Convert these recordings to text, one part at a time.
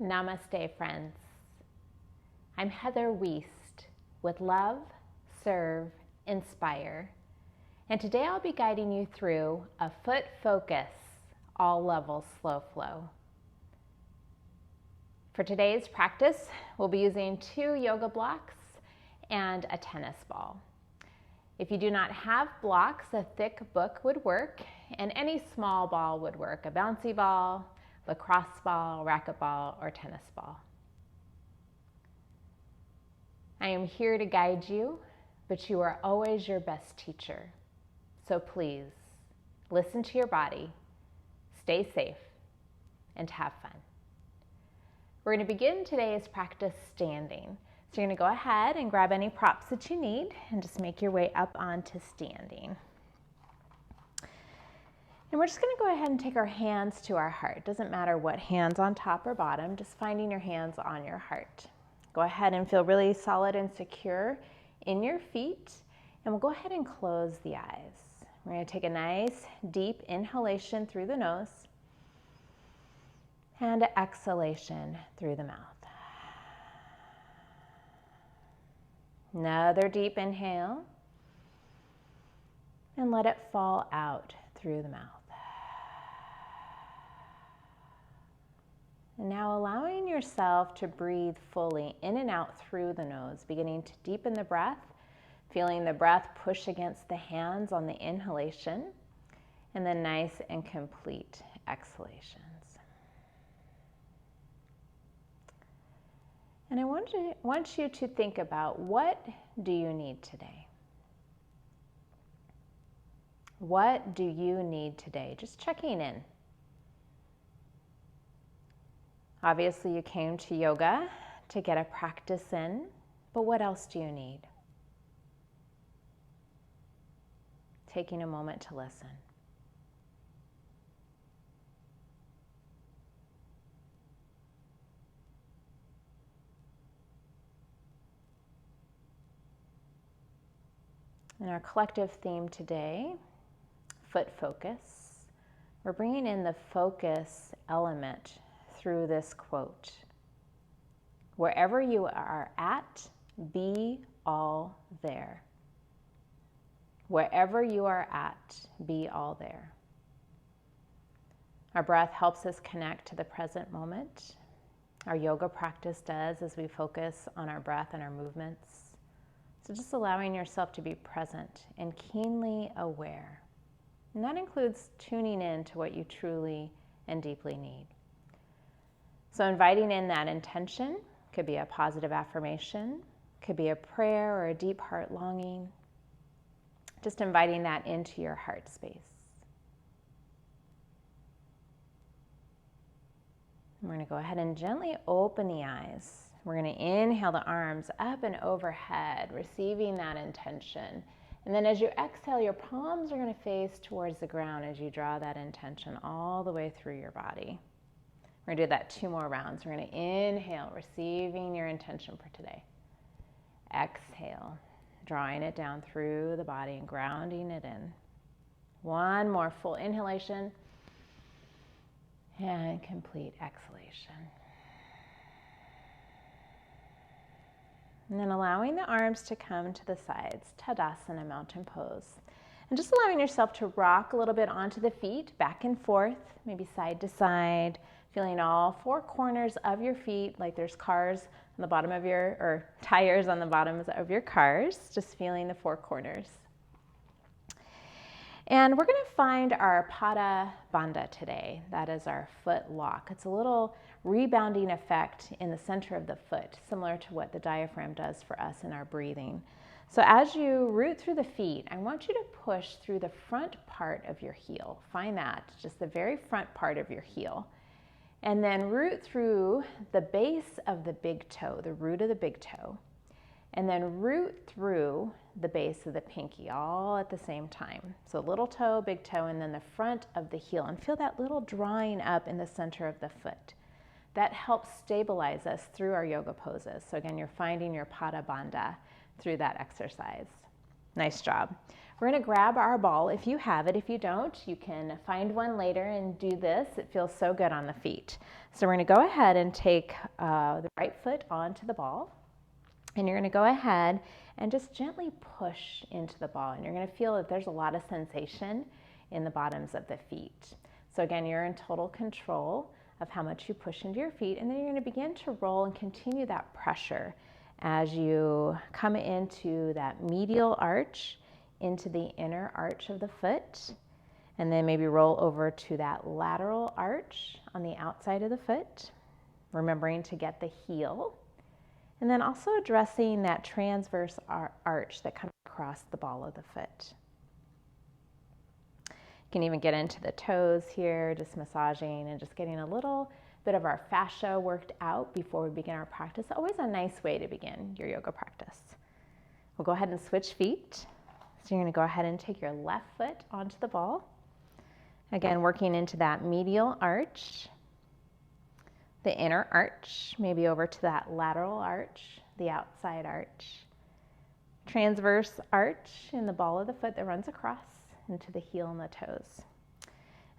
Namaste, friends. I'm Heather Wiest with Love Serve Inspire, and today I'll be guiding you through a foot focus, all levels slow flow. For today's practice, we'll be using 2 yoga blocks and a tennis ball. If you do not have blocks, a thick book would work, and any small ball would work, a bouncy ball, lacrosse ball, racquetball, or tennis ball. I am here to guide you, but you are always your best teacher. So please, listen to your body, stay safe, and have fun. We're going to begin today's practice standing. So you're going to go ahead and grab any props that you need and just make your way up onto standing. And we're just going to go ahead and take our hands to our heart. Doesn't matter what hands, on top or bottom, just finding your hands on your heart. Go ahead and feel really solid and secure in your feet. And we'll go ahead and close the eyes. We're going to take a nice deep inhalation through the nose and exhalation through the mouth. Another deep inhale, and let it fall out through the mouth. And now allowing yourself to breathe fully in and out through the nose, beginning to deepen the breath, feeling the breath push against the hands on the inhalation, and then nice and complete exhalations. And I want you to think about, what do you need today? What do you need today? Just checking in. Obviously, you came to yoga to get a practice in, but what else do you need? Taking a moment to listen. And our collective theme today, foot focus. We're bringing in the focus element through this quote. Wherever you are at, be all there. Wherever you are at, be all there. Our breath helps us connect to the present moment. Our yoga practice does, as we focus on our breath and our movements. So just allowing yourself to be present and keenly aware. And that includes tuning in to what you truly and deeply need. So inviting in that intention, could be a positive affirmation, could be a prayer or a deep heart longing. Just inviting that into your heart space. We're going to go ahead and gently open the eyes. We're going to inhale the arms up and overhead, receiving that intention. And then as you exhale, your palms are going to face towards the ground as you draw that intention all the way through your body. We're going to do that 2 more rounds. We're going to inhale, receiving your intention for today. Exhale, drawing it down through the body and grounding it in. 1 more full inhalation and complete exhalation. And then allowing the arms to come to the sides, Tadasana, mountain pose. And just allowing yourself to rock a little bit onto the feet, back and forth, maybe side to side, feeling all 4 corners of your feet like there's cars on the bottom of or tires on the bottoms of your cars, just feeling the 4 corners. And we're going to find our Pada Bandha today. That is our foot lock. It's a little rebounding effect in the center of the foot, similar to what the diaphragm does for us in our breathing. So as you root through the feet, I want you to push through the front part of your heel. Find that, just the very front part of your heel. And then root through the base of the big toe, the root of the big toe. And then root through the base of the pinky, all at the same time. So little toe, big toe, and then the front of the heel. And feel that little drawing up in the center of the foot. That helps stabilize us through our yoga poses. So again, you're finding your Pada Bandha through that exercise. Nice job. We're going to grab our ball if you have it. If you don't, you can find one later and do this. It feels so good on the feet. So we're going to go ahead and take the right foot onto the ball, and you're going to go ahead and just gently push into the ball, and you're going to feel that there's a lot of sensation in the bottoms of the feet. So again, you're in total control of how much you push into your feet, and then you're going to begin to roll and continue that pressure as you come into that medial arch, into the inner arch of the foot, and then maybe roll over to that lateral arch on the outside of the foot, remembering to get the heel, and then also addressing that transverse arch that comes across the ball of the foot. You can even get into the toes here, just massaging and just getting a little bit of our fascia worked out before we begin our practice. Always a nice way to begin your yoga practice. We'll go ahead and switch feet. So you're going to go ahead and take your left foot onto the ball. Again, working into that medial arch, the inner arch, maybe over to that lateral arch, the outside arch, transverse arch in the ball of the foot that runs across into the heel and the toes.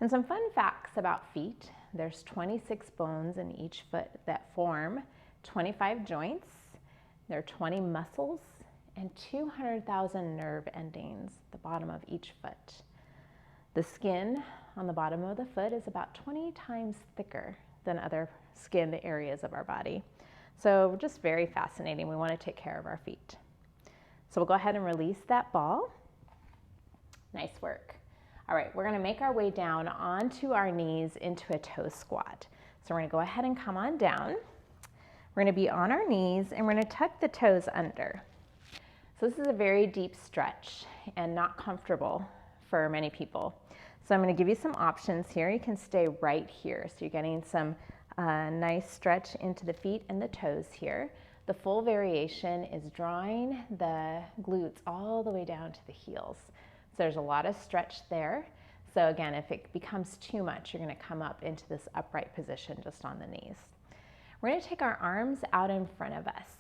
And some fun facts about feet. There's 26 bones in each foot that form 25 joints. There are 20 muscles and 200,000 nerve endings at the bottom of each foot. The skin on the bottom of the foot is about 20 times thicker than other skin areas of our body. So just very fascinating. We want to take care of our feet. So we'll go ahead and release that ball. Nice work. All right, we're going to make our way down onto our knees into a toe squat. So we're going to go ahead and come on down. We're going to be on our knees and we're going to tuck the toes under. So this is a very deep stretch and not comfortable for many people. So I'm going to give you some options here. You can stay right here. So you're getting some nice stretch into the feet and the toes here. The full variation is drawing the glutes all the way down to the heels. So there's a lot of stretch there. So again, if it becomes too much, you're going to come up into this upright position just on the knees. We're going to take our arms out in front of us.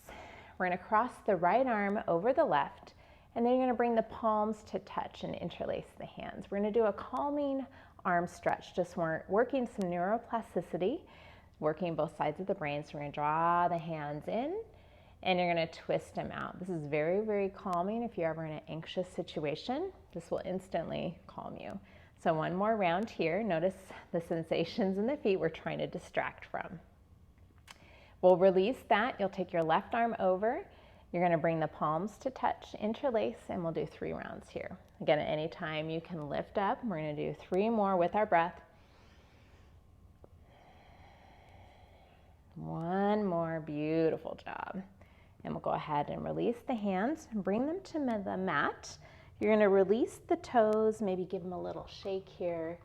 We're going to cross the right arm over the left, and then you're going to bring the palms to touch and interlace the hands. We're going to do a calming arm stretch, just working some neuroplasticity, working both sides of the brain. So we're going to draw the hands in, and you're going to twist them out. This is very, very calming. If you're ever in an anxious situation, this will instantly calm you. So one more round here. Notice the sensations in the feet we're trying to distract from. We'll release that. You'll take your left arm over. You're going to bring the palms to touch, interlace, and we'll do 3 rounds here. Again, at any time you can lift up. We're going to do 3 more with our breath. 1 more. Beautiful job. And we'll go ahead and release the hands and bring them to the mat. You're going to release the toes, maybe give them a little shake here.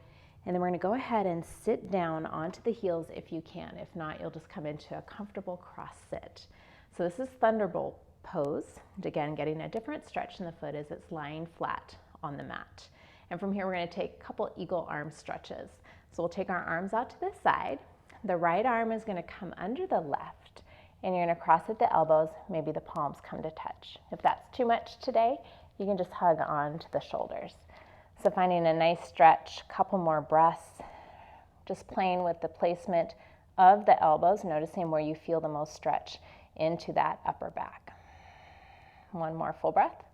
And then we're going to go ahead and sit down onto the heels if you can. If not, you'll just come into a comfortable cross sit. So this is Thunderbolt pose. And again, getting a different stretch in the foot as it's lying flat on the mat. And from here, we're going to take a couple eagle arm stretches. So we'll take our arms out to the side. The right arm is going to come under the left, and you're going to cross at the elbows. Maybe the palms come to touch. If that's too much today, you can just hug on to the shoulders. So finding a nice stretch, couple more breaths, just playing with the placement of the elbows, noticing where you feel the most stretch into that upper back. 1 more full breath.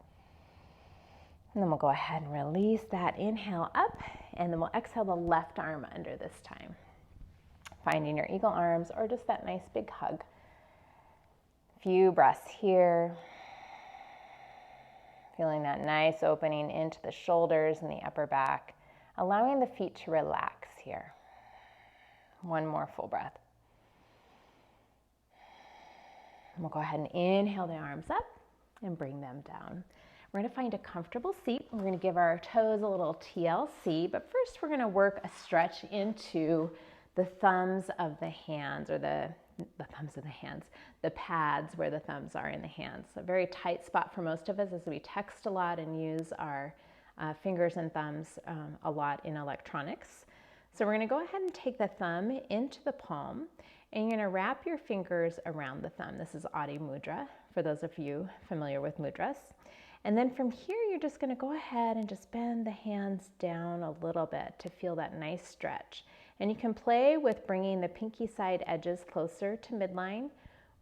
And then we'll go ahead and release that. Inhale up, and then we'll exhale the left arm under this time. Finding your eagle arms or just that nice big hug. Few breaths here. Feeling that nice opening into the shoulders and the upper back, allowing the feet to relax here. 1 more full breath. And we'll go ahead and inhale the arms up and bring them down. We're going to find a comfortable seat. We're going to give our toes a little TLC, but first we're going to work a stretch into the thumbs of the hands, or the pads where the thumbs are in the hands. A very tight spot for most of us as we text a lot and use our fingers and thumbs a lot in electronics. So we're going to go ahead and take the thumb into the palm, and you're going to wrap your fingers around the thumb. This is Adi Mudra, for those of you familiar with mudras. And then from here, you're just gonna go ahead and just bend the hands down a little bit to feel that nice stretch. And you can play with bringing the pinky side edges closer to midline,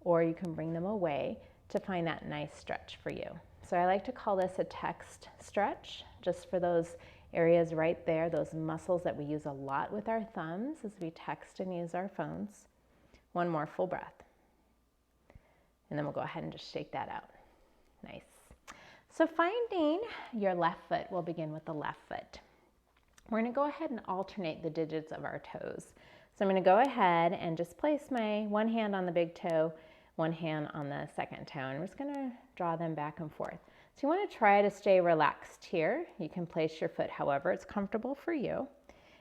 or you can bring them away to find that nice stretch for you. So I like to call this a text stretch, just for those areas right there, those muscles that we use a lot with our thumbs as we text and use our phones. One more full breath. And then we'll go ahead and just shake that out. Nice. So finding your left foot, we'll begin with the left foot. We're gonna go ahead and alternate the digits of our toes. So I'm gonna go ahead and just place my one hand on the big toe, one hand on the second toe, and I'm just gonna draw them back and forth. So you wanna try to stay relaxed here. You can place your foot however it's comfortable for you.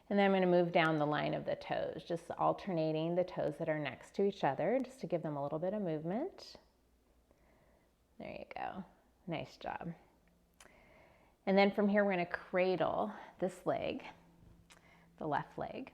And then I'm gonna move down the line of the toes, just alternating the toes that are next to each other, just to give them a little bit of movement. There you go. Nice job. And then from here, we're gonna cradle this leg, the left leg.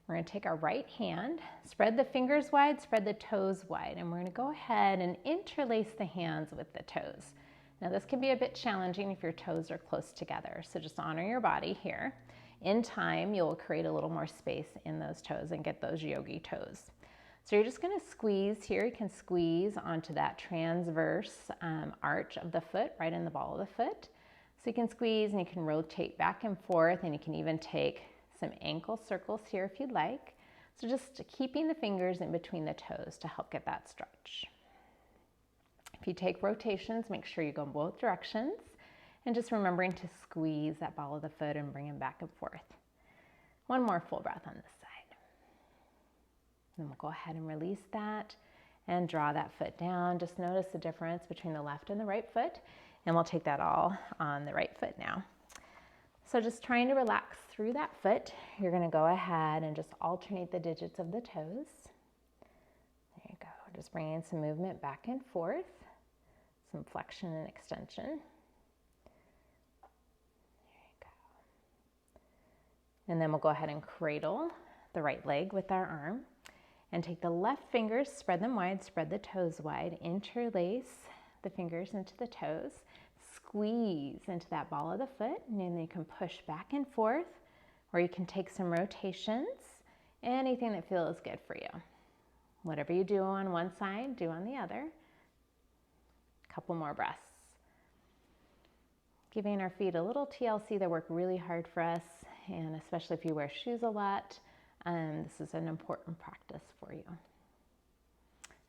We're gonna take our right hand, spread the fingers wide, spread the toes wide, and we're gonna go ahead and interlace the hands with the toes. Now this can be a bit challenging if your toes are close together, so just honor your body here. In time, you'll create a little more space in those toes and get those yogi toes. So you're just gonna squeeze here. You can squeeze onto that transverse arch of the foot, right in the ball of the foot. So you can squeeze and you can rotate back and forth, and you can even take some ankle circles here if you'd like. So just keeping the fingers in between the toes to help get that stretch. If you take rotations, make sure you go in both directions, and just remembering to squeeze that ball of the foot and bring them back and forth. One more full breath on this side. And we'll go ahead and release that and draw that foot down. Just notice the difference between the left and the right foot, and we'll take that all on the right foot now. So just trying to relax through that foot, you're gonna go ahead and just alternate the digits of the toes. There you go, just bringing some movement back and forth, some flexion and extension. There you go. And then we'll go ahead and cradle the right leg with our arm. And take the left fingers, spread them wide, spread the toes wide, interlace the fingers into the toes, squeeze into that ball of the foot, and then you can push back and forth, or you can take some rotations, anything that feels good for you. Whatever you do on one side, do on the other. Couple more breaths. Giving our feet a little TLC. They work really hard for us, and especially if you wear shoes a lot, this is an important practice for you.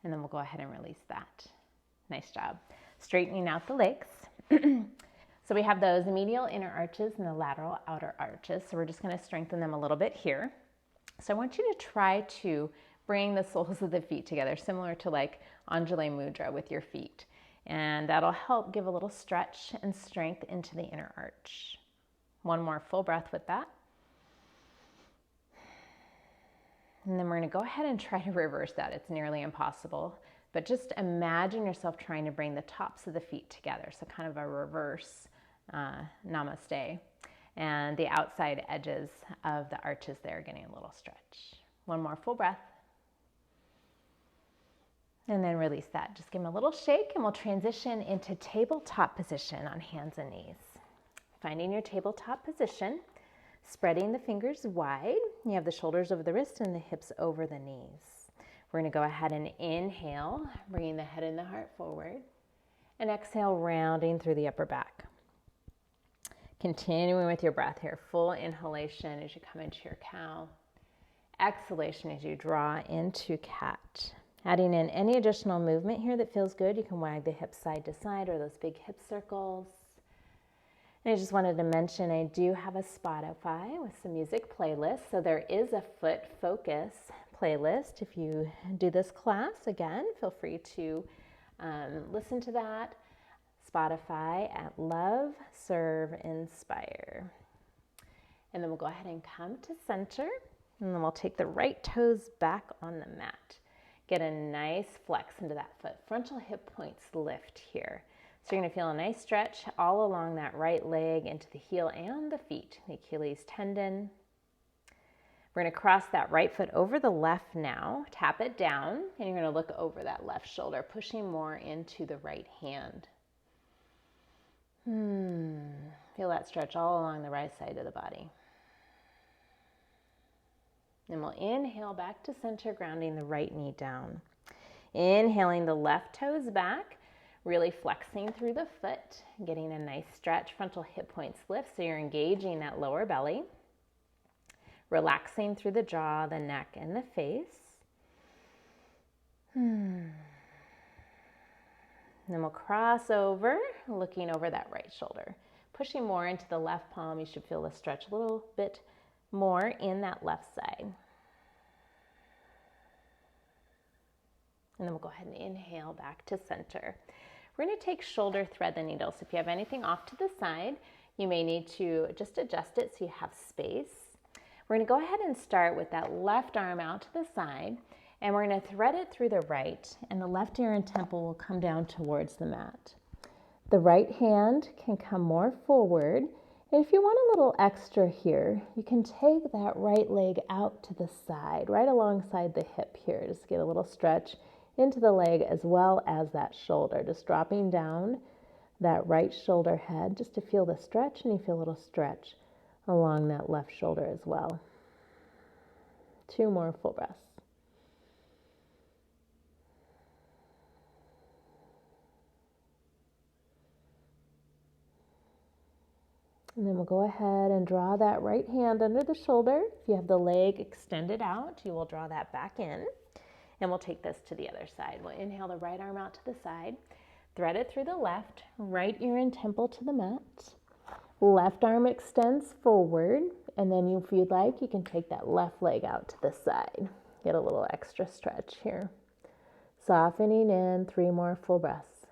And then we'll go ahead and release that. Nice job. Straightening out the legs. So we have those medial inner arches and the lateral outer arches. So we're just going to strengthen them a little bit here. So I want you to try to bring the soles of the feet together, similar to like Anjali Mudra with your feet. And that'll help give a little stretch and strength into the inner arch. One more full breath with that. And then we're going to go ahead and try to reverse that. It's nearly impossible, but just imagine yourself trying to bring the tops of the feet together. So kind of a reverse namaste. And the outside edges of the arches there getting a little stretch. One more full breath. And then release that. Just give them a little shake, and we'll transition into tabletop position on hands and knees. Finding your tabletop position. Spreading the fingers wide. You have the shoulders over the wrist and the hips over the knees. We're going to go ahead and inhale, bringing the head and the heart forward. And exhale, rounding through the upper back. Continuing with your breath here. Full inhalation as you come into your cow. Exhalation as you draw into cat. Adding in any additional movement here that feels good. You can wag the hips side to side or those big hip circles. And I just wanted to mention I do have a Spotify with some music playlists. So there is a foot focus playlist. If you do this class, again, feel free to listen to that. Spotify at Love Serve Inspire. And then we'll go ahead and come to center. And then we'll take the right toes back on the mat. Get a nice flex into that foot. Frontal hip points lift here. So you're going to feel a nice stretch all along that right leg into the heel and the feet, the Achilles tendon. We're going to cross that right foot over the left now, tap it down, and you're going to look over that left shoulder, pushing more into the right hand. Feel that stretch all along the right side of the body. Then we'll inhale back to center, grounding the right knee down. Inhaling the left toes back, really flexing through the foot, getting a nice stretch, frontal hip points lift, so you're engaging that lower belly. Relaxing through the jaw, the neck, and the face. Then we'll cross over, looking over that right shoulder. Pushing more into the left palm, you should feel the stretch a little bit more in that left side. And then we'll go ahead and inhale back to center. We're going to take shoulder thread the needle. So if you have anything off to the side, you may need to just adjust it so you have space. We're going to go ahead and start with that left arm out to the side, and we're going to thread it through the right, and the left ear and temple will come down towards the mat. The right hand can come more forward, and if you want a little extra here, you can take that right leg out to the side, right alongside the hip here. Just get a little stretch into the leg as well as that shoulder, just dropping down that right shoulder head just to feel the stretch, and you feel a little stretch along that left shoulder as well. 2 more full breaths. And then we'll go ahead and draw that right hand under the shoulder. If you have the leg extended out, you will draw that back in. And we'll take this to the other side. We'll inhale the right arm out to the side, thread it through the left, right ear and temple to the mat. Left arm extends forward, and then if you'd like, you can take that left leg out to the side. Get a little extra stretch here. Softening in, 3 more full breaths.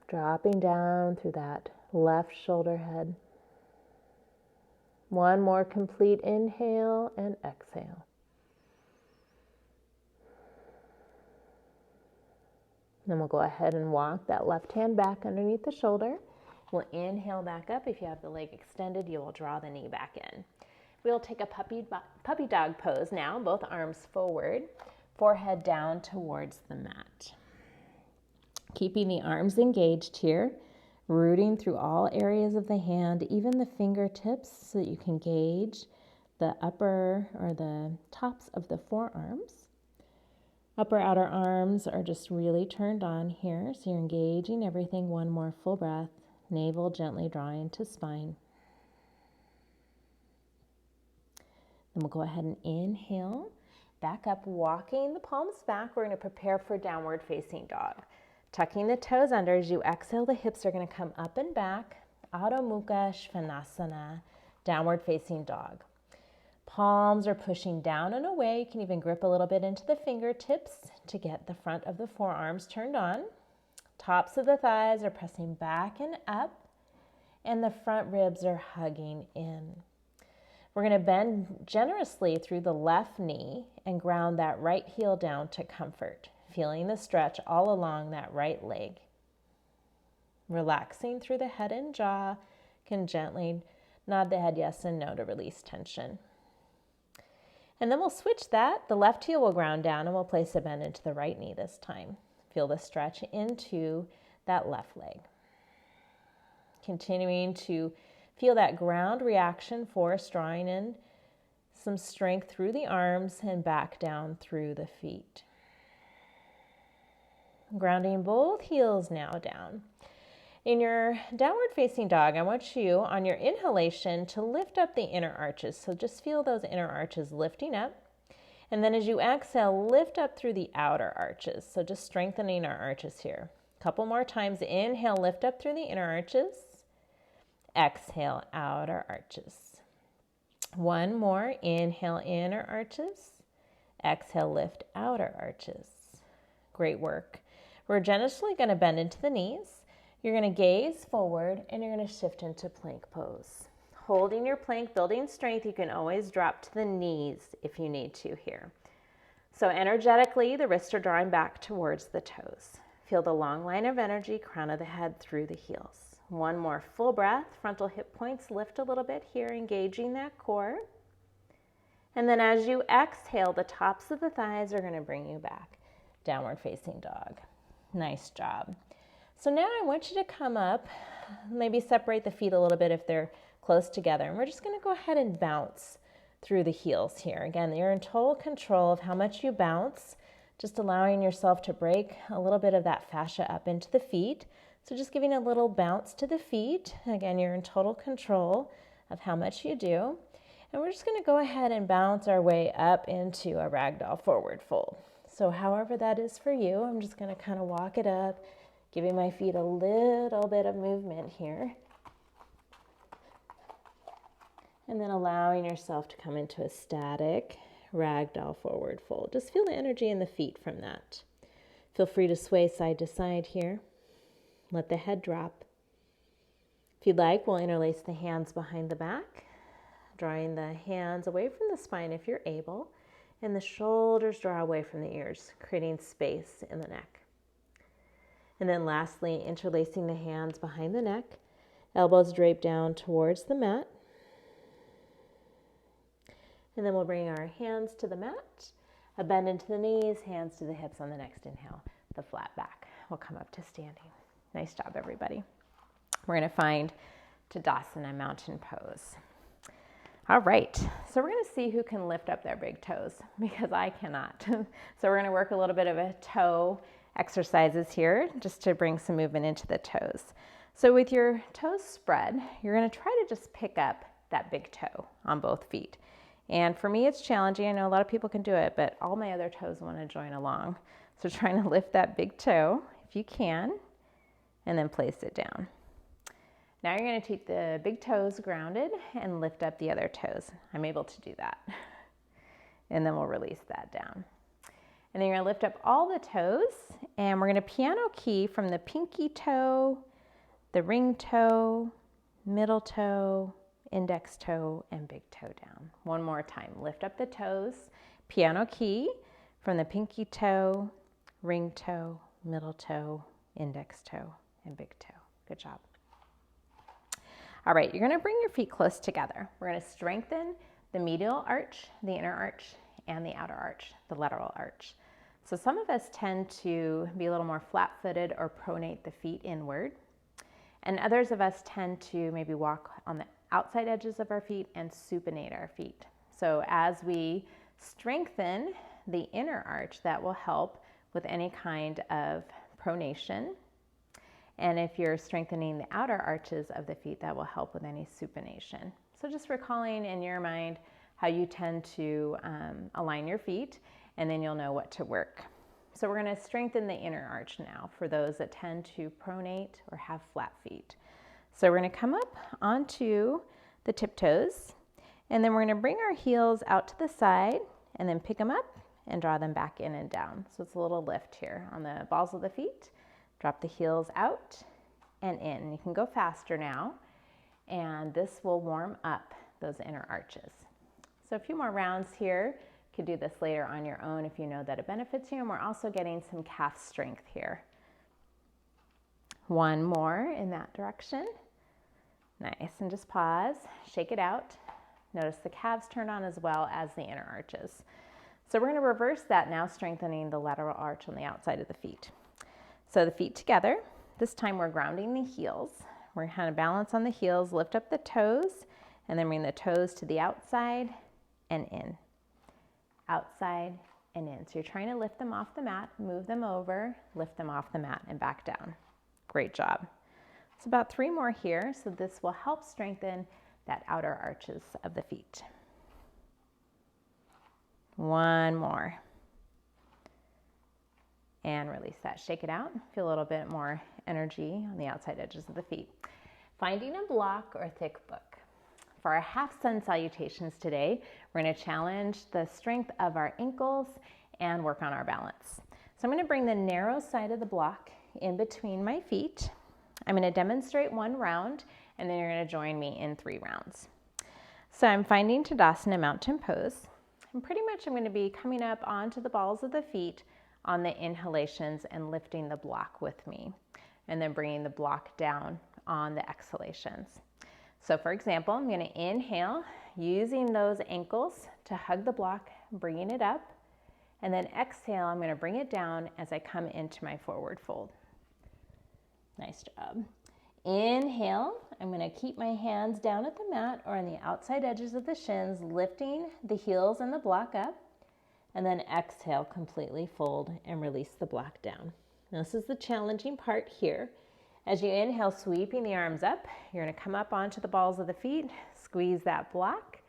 Dropping down through that left shoulder head. 1 more complete inhale and exhale. Then we'll go ahead and walk that left hand back underneath the shoulder. We'll inhale back up. If you have the leg extended, you will draw the knee back in. We'll take a puppy dog pose now, both arms forward, forehead down towards the mat. Keeping the arms engaged here, rooting through all areas of the hand, even the fingertips, so that you can gauge the upper or the tops of the forearms. Upper outer arms are just really turned on here, so you're engaging everything. 1 more full breath. Navel gently drawing to spine. Then we'll go ahead and inhale, back up, walking the palms back. We're going to prepare for downward facing dog. Tucking the toes under. As you exhale, the hips are going to come up and back. Adho Mukha Svanasana, downward facing dog. Palms are pushing down and away. You can even grip a little bit into the fingertips to get the front of the forearms turned on. Tops of the thighs are pressing back and up, and the front ribs are hugging in. We're going to bend generously through the left knee and ground that right heel down to comfort, feeling the stretch all along that right leg. Relaxing through the head and jaw, can gently nod the head yes and no to release tension. And then we'll switch that. The left heel will ground down, and we'll place a bend into the right knee this time. Feel the stretch into that left leg. Continuing to feel that ground reaction, force drawing in some strength through the arms and back down through the feet. Grounding both heels now down. In your downward facing dog, I want you on your inhalation to lift up the inner arches. So just feel those inner arches lifting up. And then as you exhale, lift up through the outer arches. So just strengthening our arches here. A couple more times. Inhale, lift up through the inner arches. Exhale, outer arches. 1 more. Inhale, inner arches. Exhale, lift outer arches. Great work. We're generously going to bend into the knees. You're going to gaze forward, and you're going to shift into plank pose. Holding your plank, building strength, you can always drop to the knees if you need to here. So energetically, the wrists are drawing back towards the toes. Feel the long line of energy, crown of the head through the heels. 1 more full breath. Frontal hip points lift a little bit here, engaging that core. And then as you exhale, the tops of the thighs are going to bring you back. Downward facing dog. Nice job. So now I want you to come up, maybe separate the feet a little bit if they're close together. And we're just going to go ahead and bounce through the heels here. Again, you're in total control of how much you bounce, just allowing yourself to break a little bit of that fascia up into the feet. So just giving a little bounce to the feet. Again, you're in total control of how much you do. And we're just going to go ahead and bounce our way up into a ragdoll forward fold. So however that is for you, I'm just going to kind of walk it up, giving my feet a little bit of movement here. And then allowing yourself to come into a static ragdoll forward fold. Just feel the energy in the feet from that. Feel free to sway side to side here. Let the head drop. If you'd like, we'll interlace the hands behind the back, drawing the hands away from the spine if you're able, and the shoulders draw away from the ears, creating space in the neck. And then lastly, interlacing the hands behind the neck, elbows draped down towards the mat. And then we'll bring our hands to the mat, a bend into the knees, hands to the hips on the next inhale. The flat back will come up to standing. Nice job, everybody. We're going to find Tadasana, mountain pose. All right, so we're going to see who can lift up their big toes, because I cannot. So we're going to work a little bit of a toe exercises here, just to bring some movement into the toes. So with your toes spread, you're going to try to just pick up that big toe on both feet. And for me, it's challenging. I know a lot of people can do it, but all my other toes want to join along. So trying to lift that big toe, if you can, and then place it down. Now you're going to keep the big toes grounded and lift up the other toes. I'm able to do that. And then we'll release that down. And then you're going to lift up all the toes, and we're going to piano key from the pinky toe, the ring toe, middle toe, index toe, and big toe down. One more time. Lift up the toes, piano key from the pinky toe, ring toe, middle toe, index toe, and big toe. Good job. All right, you're going to bring your feet close together. We're going to strengthen the medial arch, the inner arch, and the outer arch, the lateral arch. So some of us tend to be a little more flat-footed or pronate the feet inward. And others of us tend to maybe walk on the outside edges of our feet and supinate our feet. So as we strengthen the inner arch, that will help with any kind of pronation. And if you're strengthening the outer arches of the feet, that will help with any supination. So just recalling in your mind how you tend to align your feet, and then you'll know what to work. So we're going to strengthen the inner arch now for those that tend to pronate or have flat feet. So we're going to come up onto the tiptoes, and then we're going to bring our heels out to the side and then pick them up and draw them back in and down. So it's a little lift here on the balls of the feet. Drop the heels out and in. You can go faster now, and this will warm up those inner arches. So a few more rounds here. You could do this later on your own if you know that it benefits you, and we're also getting some calf strength here. One more in that direction. Nice, and just pause, shake it out. Notice the calves turn on as well as the inner arches. So we're going to reverse that now, strengthening the lateral arch on the outside of the feet. So the feet together. This time we're grounding the heels. We're kind of balance on the heels, lift up the toes, and then bring the toes to the outside and in. Outside and in. So you're trying to lift them off the mat, move them over, lift them off the mat and back down. Great job. It's about 3 more here, so this will help strengthen that outer arches of the feet. 1 more. And release that. Shake it out. Feel a little bit more energy on the outside edges of the feet. Finding a block or thick book. For our half sun salutations today, we're going to challenge the strength of our ankles and work on our balance. So I'm going to bring the narrow side of the block in between my feet. I'm going to demonstrate 1 round, and then you're going to join me in 3 rounds. So I'm finding Tadasana, mountain pose. And pretty much I'm going to be coming up onto the balls of the feet on the inhalations and lifting the block with me, and then bringing the block down on the exhalations. So for example, I'm going to inhale using those ankles to hug the block, bringing it up, And then exhale, I'm going to bring it down as I come into my forward fold. Nice job. Inhale, I'm going to keep my hands down at the mat or on the outside edges of the shins, lifting the heels and the block up. And then exhale, completely fold and release the block down. Now, this is the challenging part here. As you inhale, sweeping the arms up, you're going to come up onto the balls of the feet, squeeze that block,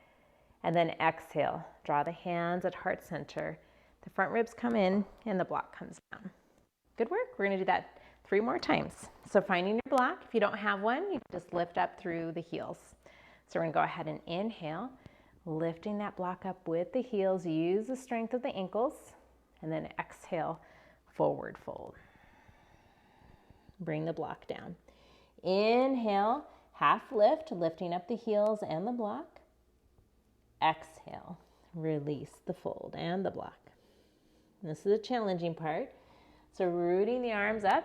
and then exhale. Draw the hands at heart center. The front ribs come in and the block comes down. Good work. We're going to do that 3 more times. So finding your block, if you don't have one, you can just lift up through the heels. So we're going to go ahead and inhale, lifting that block up with the heels. Use the strength of the ankles, and then exhale, forward fold. Bring the block down. Inhale, half lift, lifting up the heels and the block. Exhale, release the fold and the block. This is a challenging part. So rooting the arms up,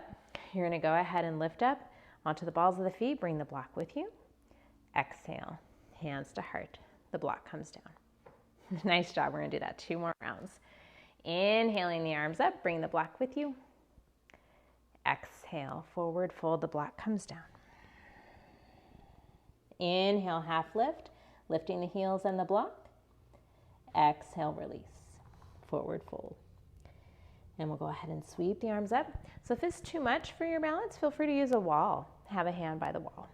you're going to go ahead and lift up onto the balls of the feet. Bring the block with you. Exhale, hands to heart. The block comes down. Nice job. We're going to do that 2 more rounds. Inhaling the arms up, bring the block with you. Exhale, forward fold, the block comes down. Inhale, half lift, lifting the heels and the block. Exhale, release, forward fold. And we'll go ahead and sweep the arms up. So if it's too much for your balance, feel free to use a wall. Have a hand by the wall.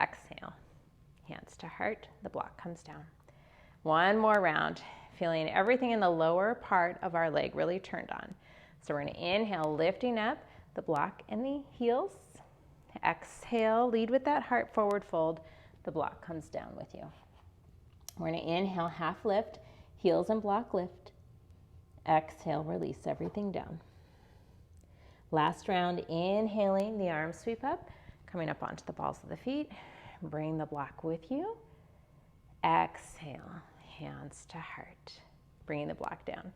Exhale, hands to heart, the block comes down. 1 more round, feeling everything in the lower part of our leg really turned on. So we're going to inhale, lifting up the block and the heels. Exhale, lead with that heart, forward fold. The block comes down with you. We're going to inhale, half lift, heels and block lift. Exhale, release everything down. Last round, inhaling, the arms sweep up, coming up onto the balls of the feet. Bring the block with you. Exhale, hands to heart. Bringing the block down.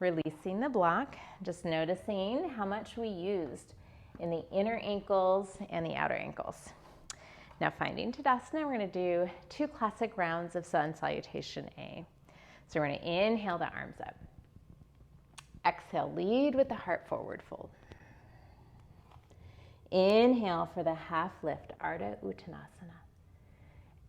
Releasing the block, just noticing how much we used in the inner ankles and the outer ankles. Now finding Tadasana, we're going to do 2 classic rounds of Sun Salutation A. So we're going to inhale the arms up. Exhale, lead with the heart, forward fold. Inhale for the half lift, Ardha Uttanasana.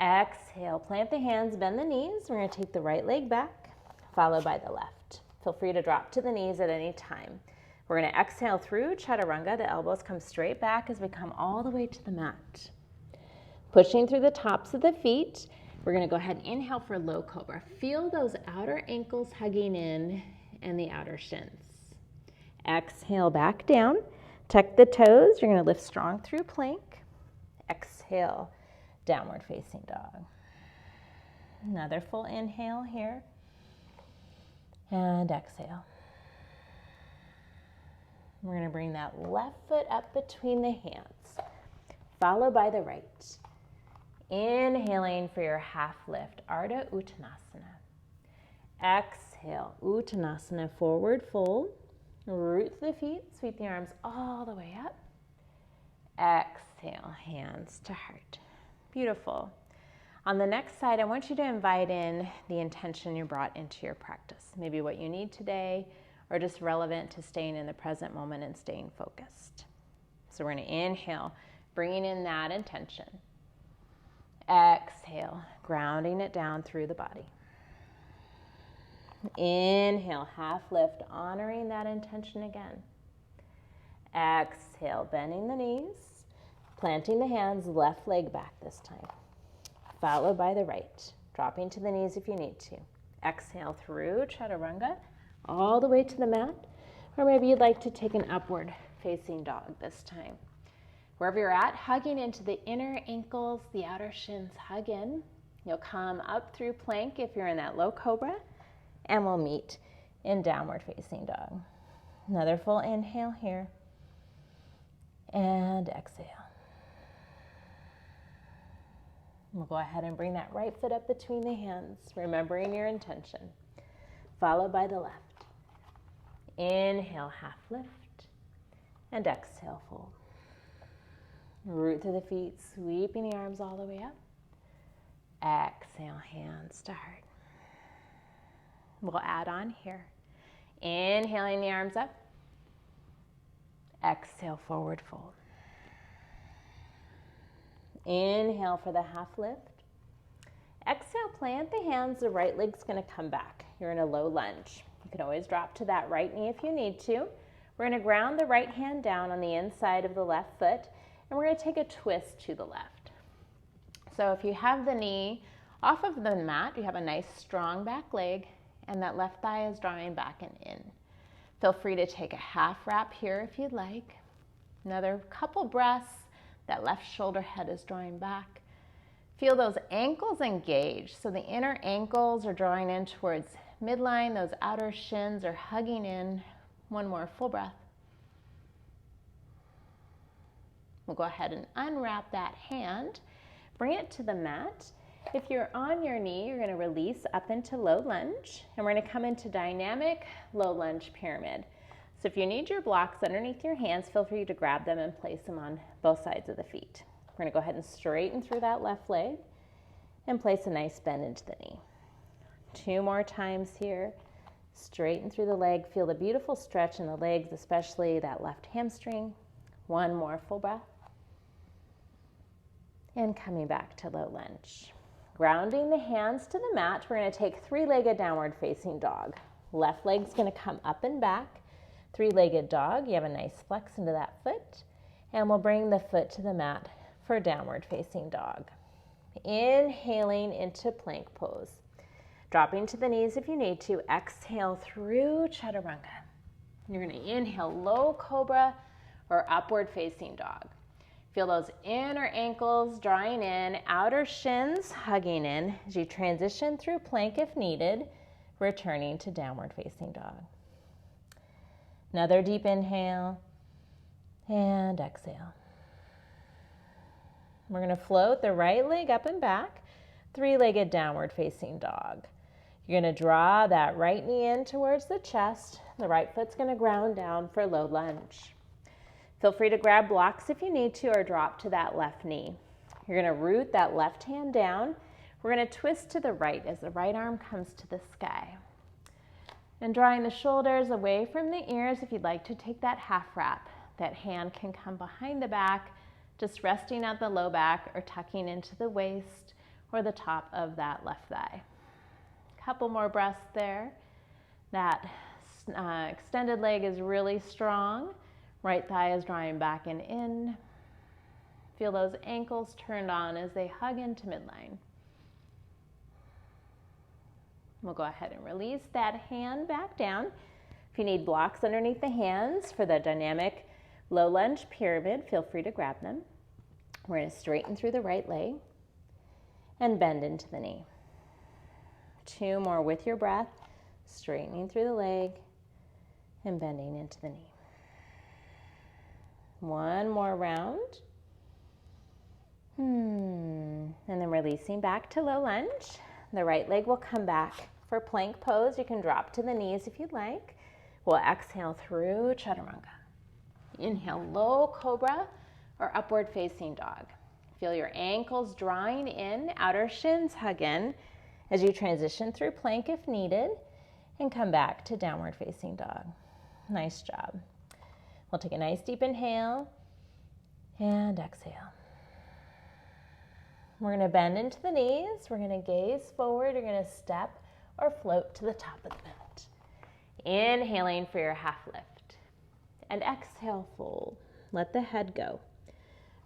Exhale, plant the hands, bend the knees. We're going to take the right leg back, followed by the left. Feel free to drop to the knees at any time. We're going to exhale through Chaturanga. The elbows come straight back as we come all the way to the mat. Pushing through the tops of the feet, we're going to go ahead and inhale for low cobra. Feel those outer ankles hugging in and the outer shins. Exhale back down. Tuck the toes. You're going to lift strong through plank. Exhale, downward facing dog. Another full inhale here. And exhale. We're going to bring that left foot up between the hands, followed by the right. Inhaling for your half lift, Ardha Uttanasana. Exhale, Uttanasana, forward fold. Root the feet, sweep the arms all the way up. Exhale, hands to heart. Beautiful. On the next side, I want you to invite in the intention you brought into your practice. Maybe what you need today, or just relevant to staying in the present moment and staying focused. So we're going to inhale, bringing in that intention. Exhale, grounding it down through the body. Inhale, half lift, honoring that intention again. Exhale, bending the knees, planting the hands, left leg back this time, followed by the right, dropping to the knees if you need to. Exhale through Chaturanga, all the way to the mat, or maybe you'd like to take an upward facing dog this time. Wherever you're at, hugging into the inner ankles, the outer shins hug in. You'll come up through plank if you're in that low cobra, and we'll meet in downward facing dog. Another full inhale here, and exhale. We'll go ahead and bring that right foot up between the hands, remembering your intention, followed by the left. Inhale, half lift, and exhale, fold. Root through the feet, sweeping the arms all the way up. Exhale, hands to heart. We'll add on here. Inhaling the arms up. Exhale, forward fold. Inhale for the half lift. Exhale, plant the hands. The right leg's going to come back. You're in a low lunge. You can always drop to that right knee if you need to. We're going to ground the right hand down on the inside of the left foot, and we're going to take a twist to the left. So if you have the knee off of the mat, you have a nice strong back leg, and that left thigh is drawing back and in. Feel free to take a half wrap here if you'd like. Another couple breaths. That left shoulder head is drawing back. Feel those ankles engage. So the inner ankles are drawing in towards midline. Those outer shins are hugging in. One more full breath. We'll go ahead and unwrap that hand. Bring it to the mat. If you're on your knee, you're going to release up into low lunge. And we're going to come into dynamic low lunge pyramid. So if you need your blocks underneath your hands, feel free to grab them and place them on both sides of the feet. We're going to go ahead and straighten through that left leg and place a nice bend into the knee. 2 more times here. Straighten through the leg. Feel the beautiful stretch in the legs, especially that left hamstring. 1 more full breath. And coming back to low lunge. Grounding the hands to the mat, we're going to take 3-legged downward facing dog. Left leg's going to come up and back. 3-legged dog, you have a nice flex into that foot, and we'll bring the foot to the mat for downward facing dog. Inhaling into plank pose. Dropping to the knees if you need to. Exhale through chaturanga. You're going to inhale low cobra or upward facing dog. Feel those inner ankles drawing in, outer shins hugging in as you transition through plank if needed, returning to downward facing dog. Another deep inhale and exhale. We're going to float the right leg up and back, 3-legged downward facing dog. You're going to draw that right knee in towards the chest. The right foot's going to ground down for low lunge. Feel free to grab blocks if you need to or drop to that left knee. You're going to root that left hand down. We're going to twist to the right as the right arm comes to the sky. And drawing the shoulders away from the ears, if you'd like to take that half wrap, that hand can come behind the back, just resting at the low back or tucking into the waist or the top of that left thigh. Couple more breaths there. That extended leg is really strong. Right thigh is drawing back and in. Feel those ankles turned on as they hug into midline. We'll go ahead and release that hand back down. If you need blocks underneath the hands for the dynamic low lunge pyramid, feel free to grab them. We're going to straighten through the right leg and bend into the knee. 2 more with your breath, straightening through the leg and bending into the knee. 1 more round. And then releasing back to low lunge. The right leg will come back for plank pose. You can drop to the knees if you'd like. We'll exhale through chaturanga. Inhale, low cobra or upward facing dog. Feel your ankles drawing in, outer shins hug in as you transition through plank if needed and come back to downward facing dog. Nice job. We'll take a nice deep inhale and exhale. We're going to bend into the knees. We're going to gaze forward. You're going to step or float to the top of the mat. Inhaling for your half lift. And exhale, fold. Let the head go.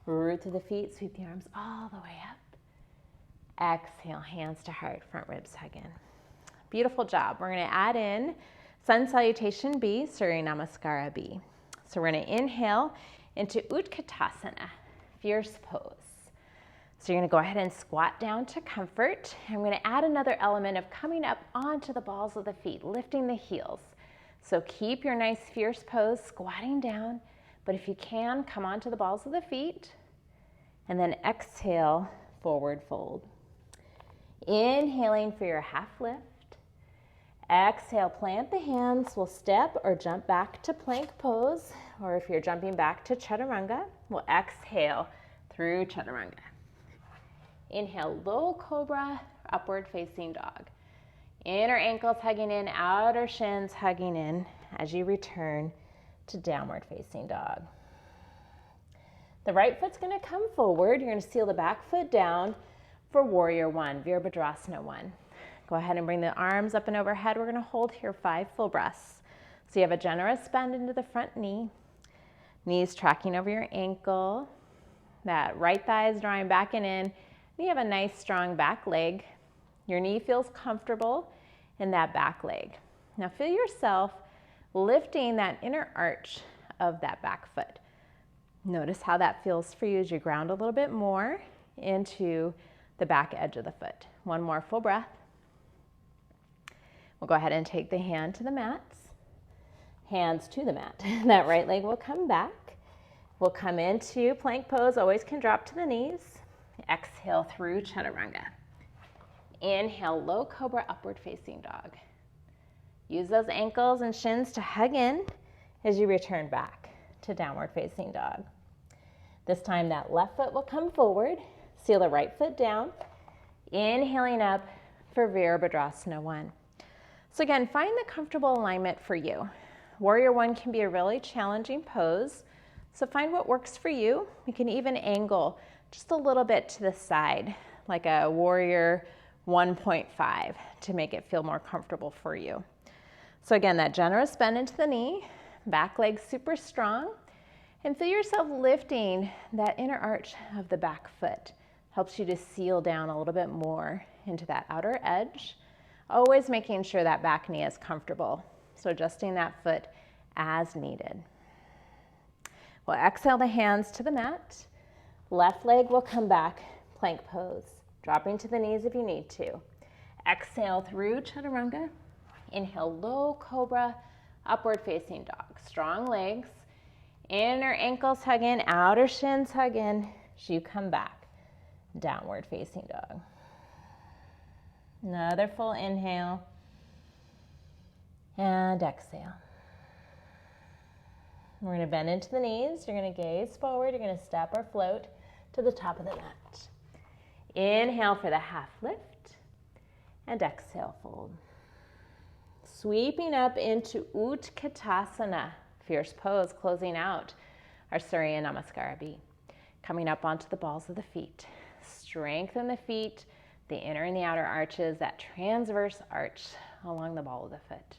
Root through the feet, sweep the arms all the way up. Exhale, hands to heart, front ribs hug in. Beautiful job. We're going to add in Sun Salutation B, Surya Namaskara B. So we're going to inhale into Utkatasana, fierce pose. So you're going to go ahead and squat down to comfort. I'm going to add another element of coming up onto the balls of the feet, lifting the heels. So keep your nice fierce pose, squatting down, but if you can, come onto the balls of the feet, and then exhale, forward fold. Inhaling for your half lift. Exhale, plant the hands. We'll step or jump back to plank pose, or if you're jumping back to chaturanga, we'll exhale through chaturanga. Inhale, low cobra, upward facing dog. Inner ankles hugging in, outer shins hugging in as you return to downward facing dog. The right foot's going to come forward. You're going to seal the back foot down for warrior one, Virabhadrasana 1. Go ahead and bring the arms up and overhead. We're going to hold here 5 full breaths. So you have a generous bend into the front knee, knees tracking over your ankle, that right thigh is drawing back and in. You have a nice strong back leg. Your knee feels comfortable in that back leg. Now feel yourself lifting that inner arch of that back foot. Notice how that feels for you as you ground a little bit more into the back edge of the foot. One more full breath. We'll go ahead and take the hand to the mats. Hands to the mat. That right leg will come back. We'll come into plank pose. Always can drop to the knees. Exhale through chaturanga. Inhale, low cobra, upward facing dog. Use those ankles and shins to hug in as you return back to downward facing dog. This time that left foot will come forward. Seal the right foot down. Inhaling up for Virabhadrasana 1. So again, find the comfortable alignment for you. Warrior 1 can be a really challenging pose. So find what works for you. You can even angle just a little bit to the side, like a warrior 1.5 to make it feel more comfortable for you. So again, that generous bend into the knee, back leg super strong, and feel yourself lifting that inner arch of the back foot. Helps you to seal down a little bit more into that outer edge, always making sure that back knee is comfortable. So adjusting that foot as needed. We'll exhale the hands to the mat. Left leg will come back, plank pose. Dropping to the knees if you need to. Exhale through chaturanga. Inhale, low cobra, upward facing dog. Strong legs. Inner ankles hug in, outer shins hug in as you come back. Downward facing dog. Another full inhale. And exhale. We're going to bend into the knees. You're going to gaze forward. You're going to step or float to the top of the mat. Inhale for the half lift. And exhale, fold. Sweeping up into Utkatasana, fierce pose, closing out our Surya Namaskara B. Coming up onto the balls of the feet. Strengthen the feet, the inner and the outer arches, that transverse arch along the ball of the foot.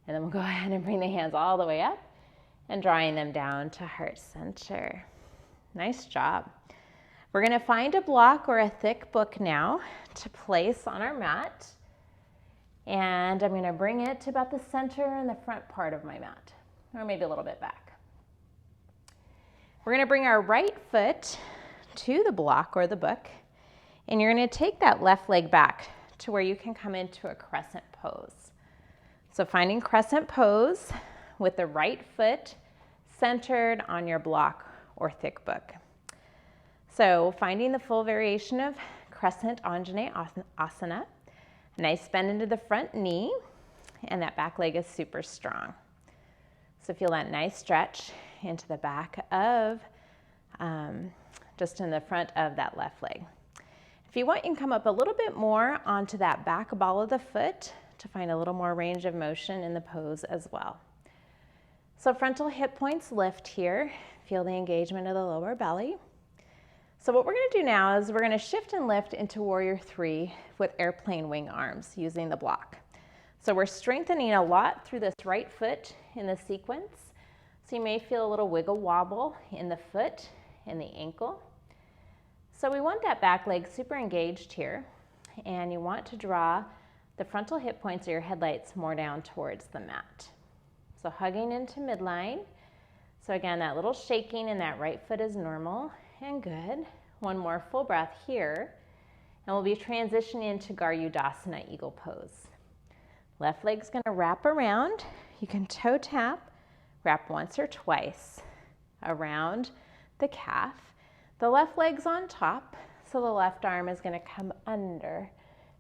And then we'll go ahead and bring the hands all the way up and drawing them down to heart center. Nice job. We're going to find a block or a thick book now to place on our mat. And I'm going to bring it to about the center and the front part of my mat, or maybe a little bit back. We're going to bring our right foot to the block or the book, and you're going to take that left leg back to where you can come into a crescent pose. So finding crescent pose with the right foot centered on your block or thick book. So finding the full variation of crescent Anjaneyasana. Nice bend into the front knee, and that back leg is super strong. So feel that nice stretch into the back of, just in the front of that left leg. If you want, you can come up a little bit more onto that back ball of the foot to find a little more range of motion in the pose as well. So frontal hip points lift here. Feel the engagement of the lower belly. So what we're going to do now is we're going to shift and lift into Warrior 3 with airplane wing arms using the block. So we're strengthening a lot through this right foot in the sequence. So you may feel a little wiggle wobble in the foot and the ankle. So we want that back leg super engaged here, and you want to draw the frontal hip points of your headlights more down towards the mat. So hugging into midline. So again, that little shaking in that right foot is normal and good. One more full breath here, and we'll be transitioning into Garudasana, eagle pose. Left leg's going to wrap around. You can toe tap, wrap once or twice around the calf. The left leg's on top, so the left arm is going to come under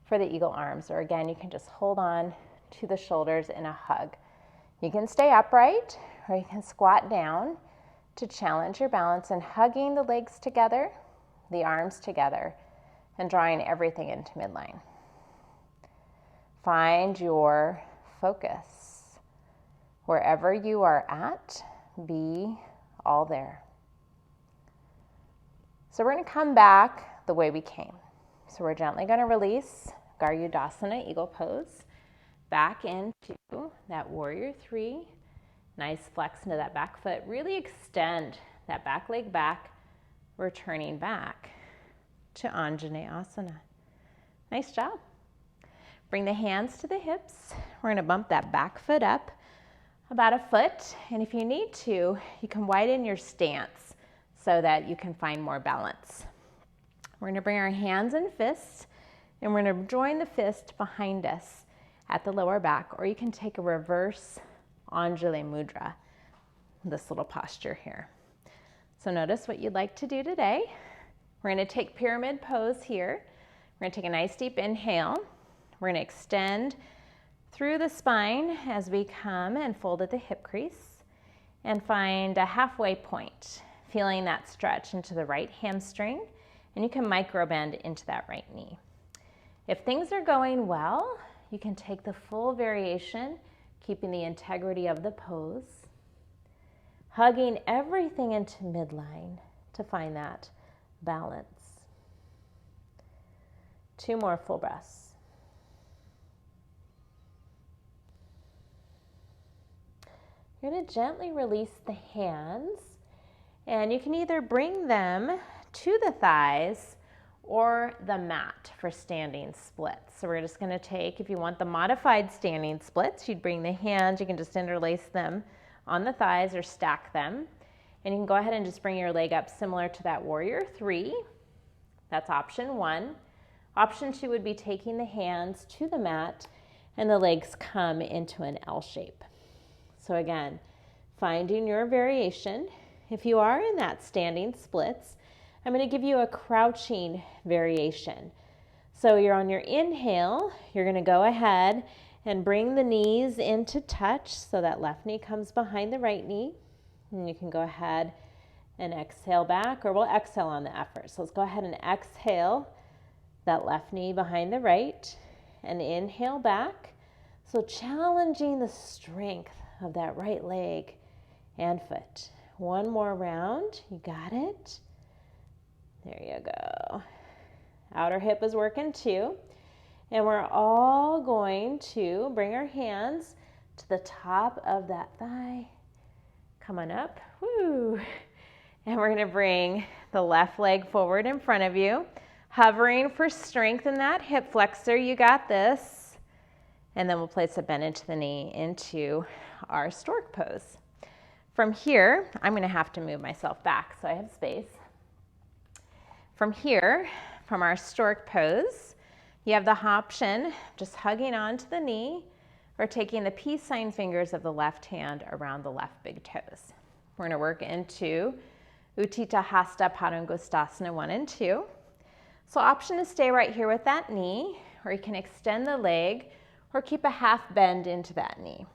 for the eagle arms, or again, you can just hold on to the shoulders in a hug. You can stay upright, or you can squat down to challenge your balance and hugging the legs together, the arms together, and drawing everything into midline. Find your focus. Wherever you are at, be all there. So we're going to come back the way we came. So we're gently going to release Garudasana, eagle pose, back into that warrior three. Nice flex into that back foot. Really extend that back leg back, returning back to Anjaneyasana. Nice job. Bring the hands to the hips. We're going to bump that back foot up about a foot. And if you need to, you can widen your stance so that you can find more balance. We're going to bring our hands and fists, and we're going to join the fist behind us at the lower back, or you can take a reverse Anjali Mudra, this little posture here. So notice what you'd like to do today. We're going to take pyramid pose here. We're going to take a nice deep inhale. We're going to extend through the spine as we come and fold at the hip crease and find a halfway point, feeling that stretch into the right hamstring, and you can micro bend into that right knee. If things are going well, you can take the full variation, keeping the integrity of the pose, hugging everything into midline to find that balance. 2 more full breaths. You're going to gently release the hands, and you can either bring them to the thighs or the mat for standing splits. So we're just going to take, if you want the modified standing splits, you'd bring the hands, you can just interlace them on the thighs or stack them. And you can go ahead and just bring your leg up similar to that warrior three. That's option 1. Option 2 would be taking the hands to the mat and the legs come into an L shape. So again, finding your variation. If you are in that standing splits, I'm going to give you a crouching variation. So you're on your inhale, you're going to go ahead and bring the knees into touch so that left knee comes behind the right knee. And you can go ahead and exhale back, or we'll exhale on the effort. So let's go ahead and exhale that left knee behind the right and inhale back. So challenging the strength of that right leg and foot. One more round. You got it. There you go. Outer hip is working too. And we're all going to bring our hands to the top of that thigh. Come on up. Woo. And we're going to bring the left leg forward in front of you, hovering for strength in that hip flexor. You got this. And then we'll place a bend into the knee into our stork pose. From here, I'm going to have to move myself back so I have space. From here, from our stork pose, you have the option just hugging onto the knee or taking the peace sign fingers of the left hand around the left big toes. We're going to work into Utthita Hasta Padangusthasana 1 and 2. So option to stay right here with that knee, or you can extend the leg or keep a half bend into that knee.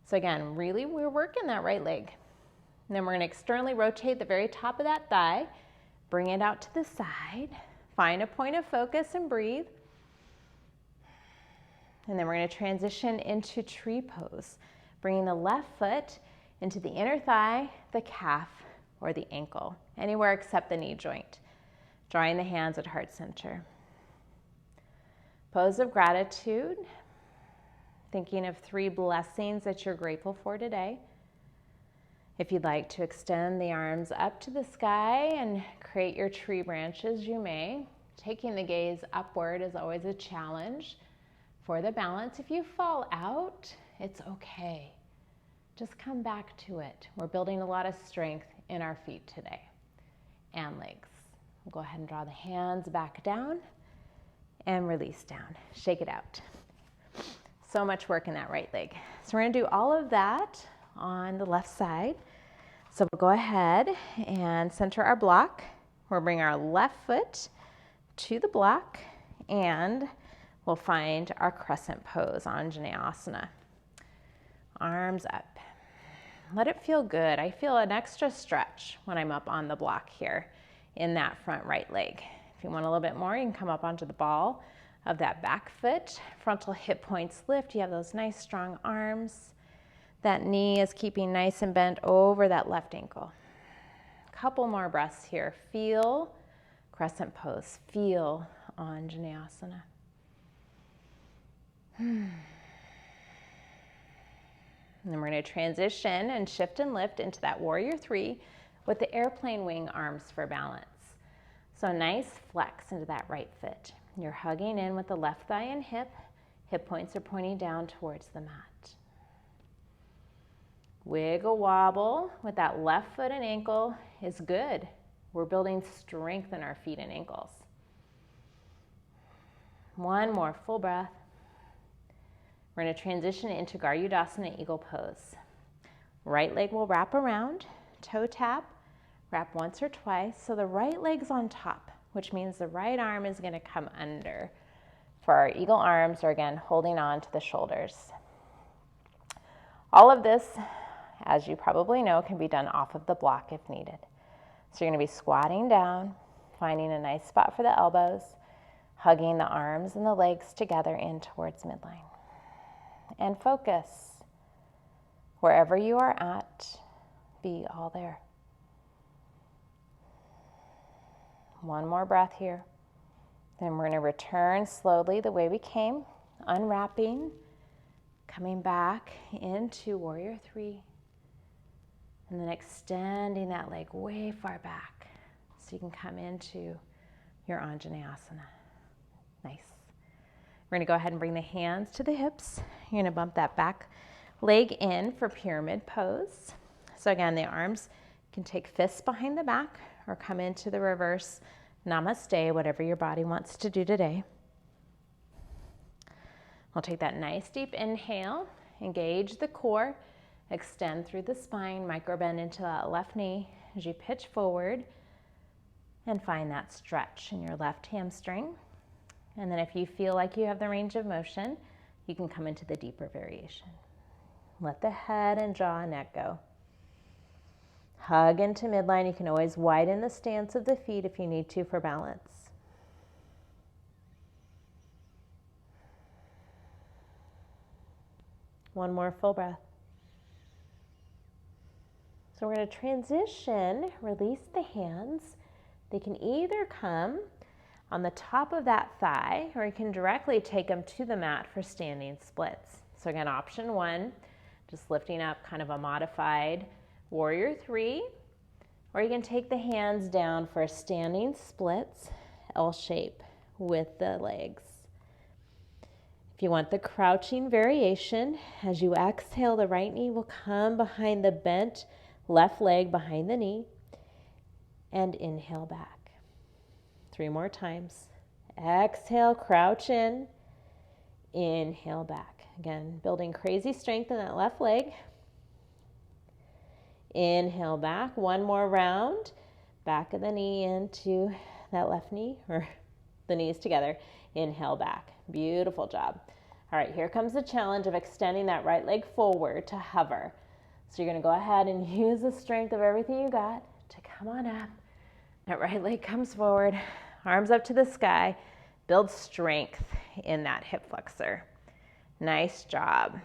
So again, really we're working that right leg. And then we're going to externally rotate the very top of that thigh, bring it out to the side, find a point of focus and breathe. And then we're going to transition into tree pose, bringing the left foot into the inner thigh, the calf, or the ankle, anywhere except the knee joint. Drawing the hands at heart center. Pose of gratitude, thinking of 3 blessings that you're grateful for today. If you'd like to extend the arms up to the sky and create your tree branches, you may. Taking the gaze upward is always a challenge for the balance. If you fall out, it's okay. Just come back to it. We're building a lot of strength in our feet today and legs. We'll go ahead and draw the hands back down and release down. Shake it out. So much work in that right leg. So we're going to do all of that on the left side. So we'll go ahead and center our block. We'll bring our left foot to the block and we'll find our crescent pose, Anjaneyasana. Arms up. Let it feel good. I feel an extra stretch when I'm up on the block here in that front right leg. If you want a little bit more, you can come up onto the ball of that back foot. Frontal hip points lift. You have those nice strong arms. That knee is keeping nice and bent over that left ankle. Couple more breaths here. Feel crescent pose. Feel Anjaneyasana. And then we're going to transition and shift and lift into that warrior three with the airplane wing arms for balance. So nice flex into that right foot. You're hugging in with the left thigh and hip. Hip points are pointing down towards the mat. Wiggle wobble with that left foot and ankle is good. We're building strength in our feet and ankles. One more full breath. We're going to transition into Garudasana Eagle Pose. Right leg will wrap around, toe tap, wrap once or twice. So the right leg's on top, which means the right arm is going to come under. For our eagle arms are again holding on to the shoulders. All of this, as you probably know, can be done off of the block if needed. So you're going to be squatting down, finding a nice spot for the elbows, hugging the arms and the legs together in towards midline. And focus. Wherever you are at, be all there. One more breath here. Then we're going to return slowly the way we came, unwrapping, coming back into warrior three, and then extending that leg way far back so you can come into your Anjaneyasana. Nice. We're going to go ahead and bring the hands to the hips. You're going to bump that back leg in for pyramid pose. So again, the arms can take fists behind the back or come into the reverse namaste, whatever your body wants to do today. We'll take that nice deep inhale, engage the core, extend through the spine, micro bend into that left knee as you pitch forward and find that stretch in your left hamstring. And then if you feel like you have the range of motion, you can come into the deeper variation. Let the head and jaw and neck go. Hug into midline. You can always widen the stance of the feet if you need to for balance. One more full breath. So we're going to transition, release the hands. They can either come on the top of that thigh, or you can directly take them to the mat for standing splits. So again, option one, just lifting up kind of a modified warrior three, or you can take the hands down for standing splits, L shape with the legs. If you want the crouching variation, as you exhale, the right knee will come behind the bent left leg behind the knee, and inhale back. 3 more times. Exhale, crouch in, inhale back. Again, building crazy strength in that left leg. Inhale back, 1 more round. Back of the knee into that left knee, or the knees together. Inhale back. Beautiful job. All right, here comes the challenge of extending that right leg forward to hover. So you're going to go ahead and use the strength of everything you got to come on up. That right leg comes forward, arms up to the sky. Build strength in that hip flexor. Nice job.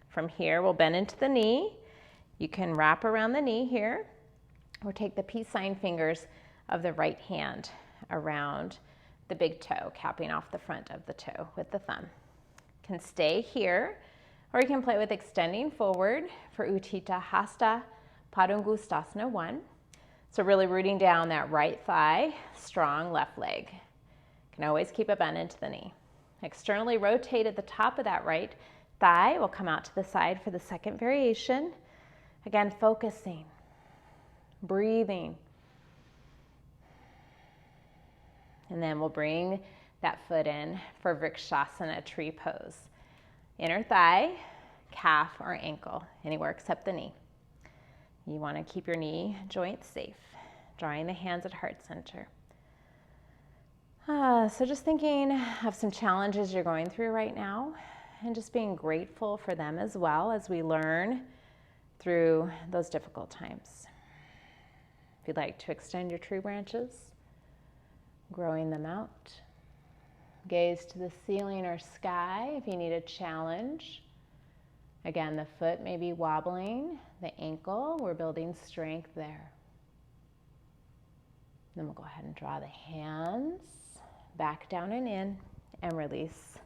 From here, we'll bend into the knee. You can wrap around the knee here, or take the peace sign fingers of the right hand around the big toe, capping off the front of the toe with the thumb. You can stay here, or you can play with extending forward for Utthita Hasta Padangusthasana 1. So really rooting down that right thigh, strong left leg. You can always keep a bend into the knee. Externally rotate at the top of that right thigh. We'll come out to the side for the second variation. Again, focusing, breathing. And then we'll bring that foot in for Vrikshasana tree pose. Inner thigh, calf, or ankle, anywhere except the knee. You want to keep your knee joint safe, drawing the hands at heart center. So just thinking of some challenges you're going through right now, and just being grateful for them as well as we learn through those difficult times. If you'd like to extend your tree branches, growing them out, Gaze to the ceiling or sky if you need a challenge. Again, the foot may be wobbling, the ankle, we're building strength there. Then we'll go ahead and draw the hands back down and in and release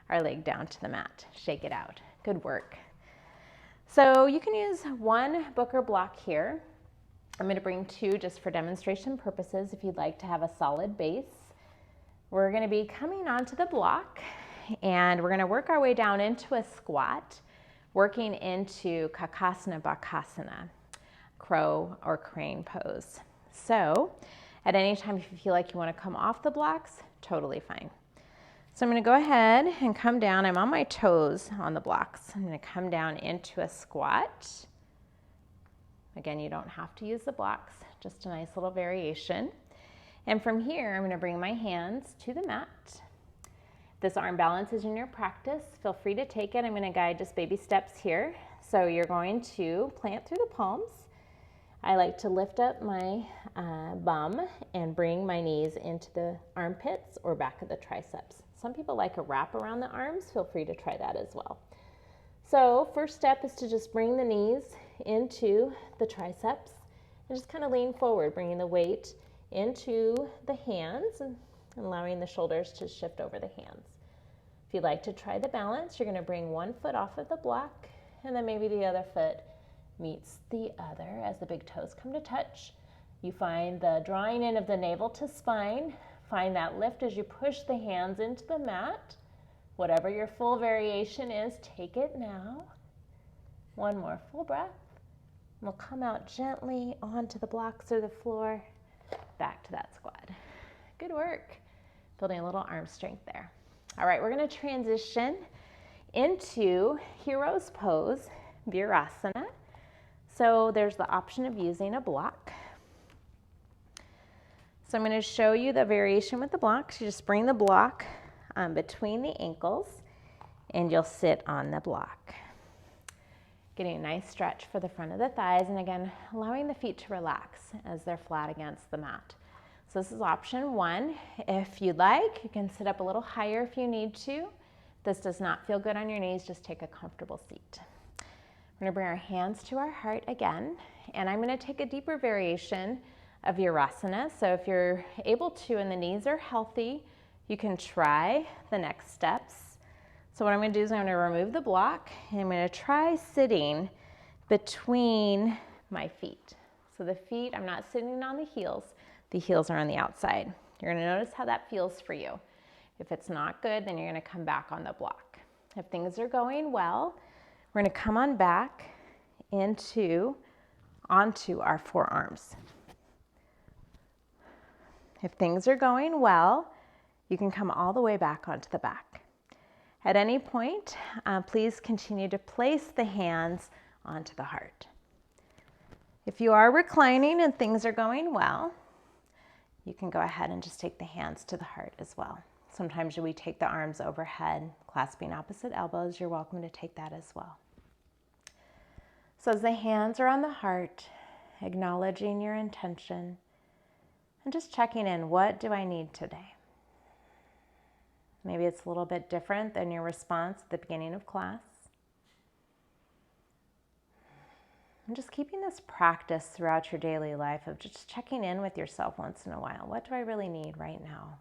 our leg down to the mat. Shake it out. Good work. So you can use one book or block here. I'm going to bring two just for demonstration purposes if you'd like to have a solid base. We're going to be coming onto the block and we're going to work our way down into a squat, working into Kakasana Bakasana, crow or crane pose. So at any time if you feel like you want to come off the blocks, totally fine. So I'm going to go ahead and come down. I'm on my toes on the blocks. I'm going to come down into a squat. Again, you don't have to use the blocks, just a nice little variation. And from here, I'm going to bring my hands to the mat. This arm balance is in your practice. Feel free to take it. I'm going to guide just baby steps here. So you're going to plant through the palms. I like to lift up my bum and bring my knees into the armpits or back of the triceps. Some people like a wrap around the arms. Feel free to try that as well. So first step is to just bring the knees into the triceps and just kind of lean forward, bringing the weight into the hands and allowing the shoulders to shift over the hands. If you'd like to try the balance, you're going to bring one foot off of the block and then maybe the other foot meets the other as the big toes come to touch. You find the drawing in of the navel to spine. Find that lift as you push the hands into the mat. Whatever your full variation is, take it now. One more full breath. We'll come out gently onto the blocks or the floor, back to that squat. Good work. Building a little arm strength there. All right, we're going to transition into hero's pose, Virasana. So there's the option of using a block. So I'm going to show you the variation with the blocks. You just bring the block between the ankles and you'll sit on the block. Getting a nice stretch for the front of the thighs and again, allowing the feet to relax as they're flat against the mat. So this is option one. If you'd like, you can sit up a little higher if you need to. If this does not feel good on your knees, just take a comfortable seat. We're going to bring our hands to our heart again, and I'm going to take a deeper variation of Virasana. So if you're able to and the knees are healthy, you can try the next steps. So what I'm going to do is I'm going to remove the block and I'm going to try sitting between my feet. So the feet, I'm not sitting on the heels are on the outside. You're going to notice how that feels for you. If it's not good, then you're going to come back on the block. If things are going well, we're going to come on back onto our forearms. If things are going well, you can come all the way back onto the back. At any point, please continue to place the hands onto the heart. If you are reclining and things are going well, you can go ahead and just take the hands to the heart as well. Sometimes we take the arms overhead, clasping opposite elbows. You're welcome to take that as well. So as the hands are on the heart, acknowledging your intention, and just checking in, what do I need today? Maybe it's a little bit different than your response at the beginning of class. And just keeping this practice throughout your daily life of just checking in with yourself once in a while. What do I really need right now?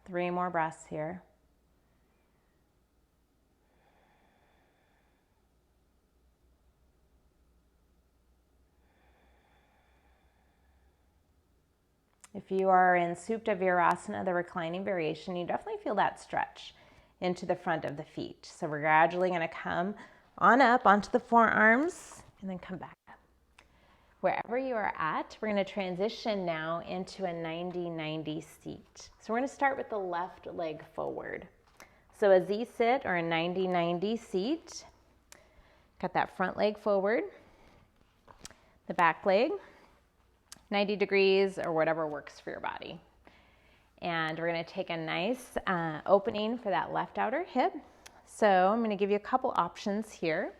3 more breaths here. If you are in Supta Virasana, the reclining variation, you definitely feel that stretch into the front of the feet. So we're gradually going to come on up onto the forearms and then come back up. Wherever you are at, we're going to transition now into a 90-90 seat. So we're going to start with the left leg forward. So a Z sit or a 90-90 seat. Got that front leg forward, the back leg 90 degrees or whatever works for your body. And we're going to take a nice opening for that left outer hip. So I'm going to give you a couple options here.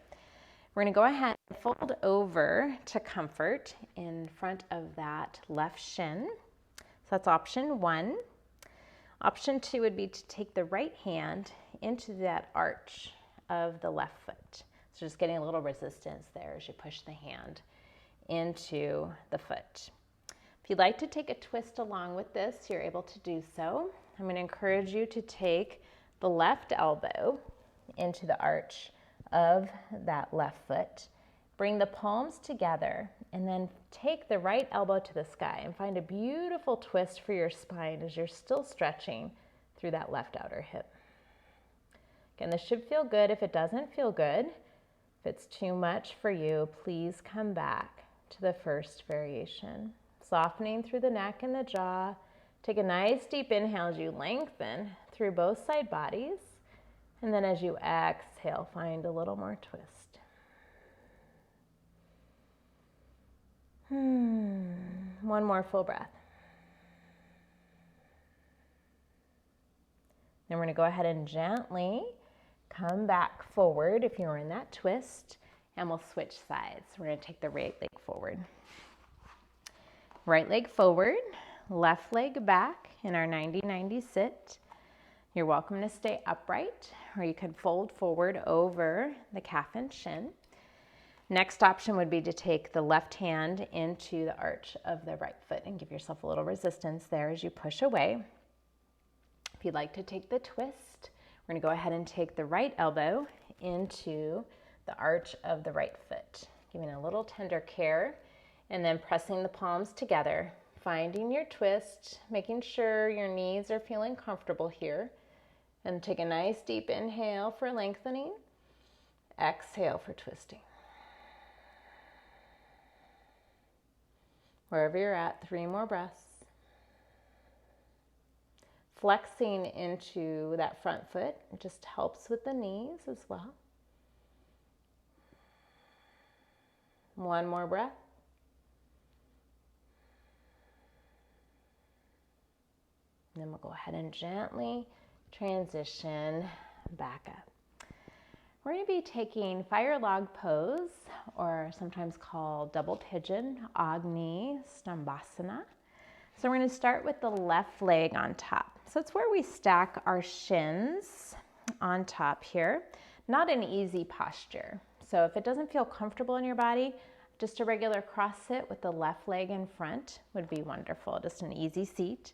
We're going to go ahead and fold over to comfort in front of that left shin. that's option 1. Option 2 would be to take the right hand into that arch of the left foot. So just getting a little resistance there as you push the hand into the foot. If you'd like to take a twist along with this, you're able to do so. I'm going to encourage you to take the left elbow into the arch of that left foot. Bring the palms together and then take the right elbow to the sky and find a beautiful twist for your spine as you're still stretching through that left outer hip. Again, this should feel good. If it doesn't feel good, if it's too much for you, please come back to the first variation. Softening through the neck and the jaw. Take a nice deep inhale as you lengthen through both side bodies. And then as you exhale, find a little more twist. One more full breath. Then we're going to go ahead and gently come back forward if you're in that twist, and we'll switch sides. We're going to take the right leg forward. Right leg forward, left leg back in our 90-90 sit. You're welcome to stay upright, or you can fold forward over the calf and shin. Next option would be to take the left hand into the arch of the right foot and give yourself a little resistance there as you push away. If you'd like to take the twist, we're going to go ahead and take the right elbow into the arch of the right foot, giving a little tender care, and then pressing the palms together, finding your twist, making sure your knees are feeling comfortable here, and take a nice deep inhale for lengthening, exhale for twisting. Wherever you're at, 3 more breaths. Flexing into that front foot, it just helps with the knees as well. 1 more breath. And then we'll go ahead and gently transition back up. We're going to be taking fire log pose, or sometimes called double pigeon, Agni Stambhasana. So we're going to start with the left leg on top. So it's where we stack our shins on top here. Not an easy posture. So if it doesn't feel comfortable in your body, just a regular cross sit with the left leg in front would be wonderful. Just an easy seat.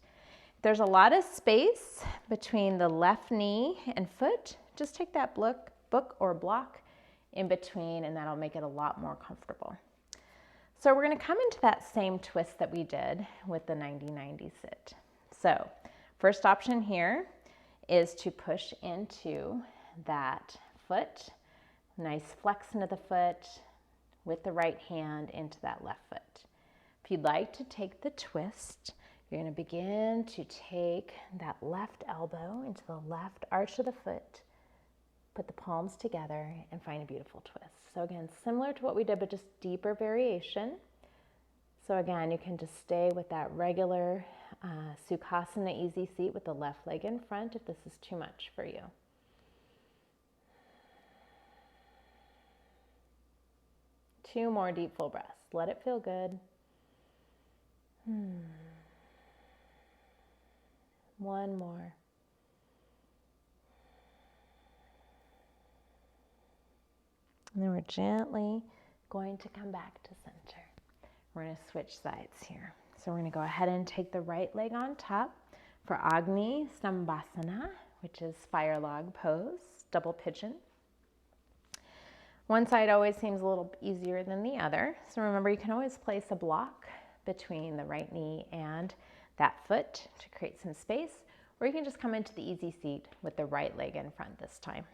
If there's a lot of space between the left knee and foot, just take that book or block in between, and that'll make it a lot more comfortable. So we're going to come into that same twist that we did with the 90-90 sit. So first option here is to push into that foot. Nice flex into the foot with the right hand into that left foot. If you'd like to take the twist, you're going to begin to take that left elbow into the left arch of the foot. Put the palms together and find a beautiful twist. So again, similar to what we did, but just deeper variation. So again, you can just stay with that regular Sukhasana easy seat with the left leg in front if this is too much for you. Two more deep full breaths. Let it feel good. One more. And then we're gently going to come back to center. We're going to switch sides here. So we're going to go ahead and take the right leg on top for Agni Stambhasana, which is fire log pose, double pigeon. One side always seems a little easier than the other. So remember, you can always place a block between the right knee and that foot to create some space, or you can just come into the easy seat with the right leg in front this time.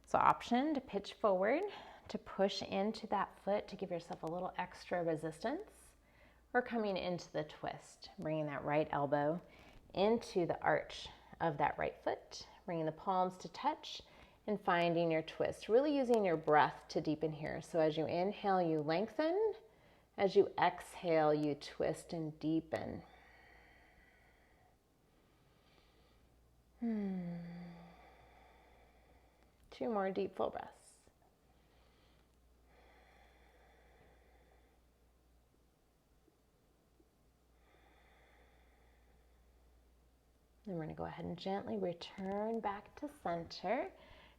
So option to pitch forward, to push into that foot to give yourself a little extra resistance, or coming into the twist, bringing that right elbow into the arch of that right foot, bringing the palms to touch and finding your twist, really using your breath to deepen here. So as you inhale, you lengthen. As you exhale, you twist and deepen. Two more deep full breaths. go ahead and gently return back to center.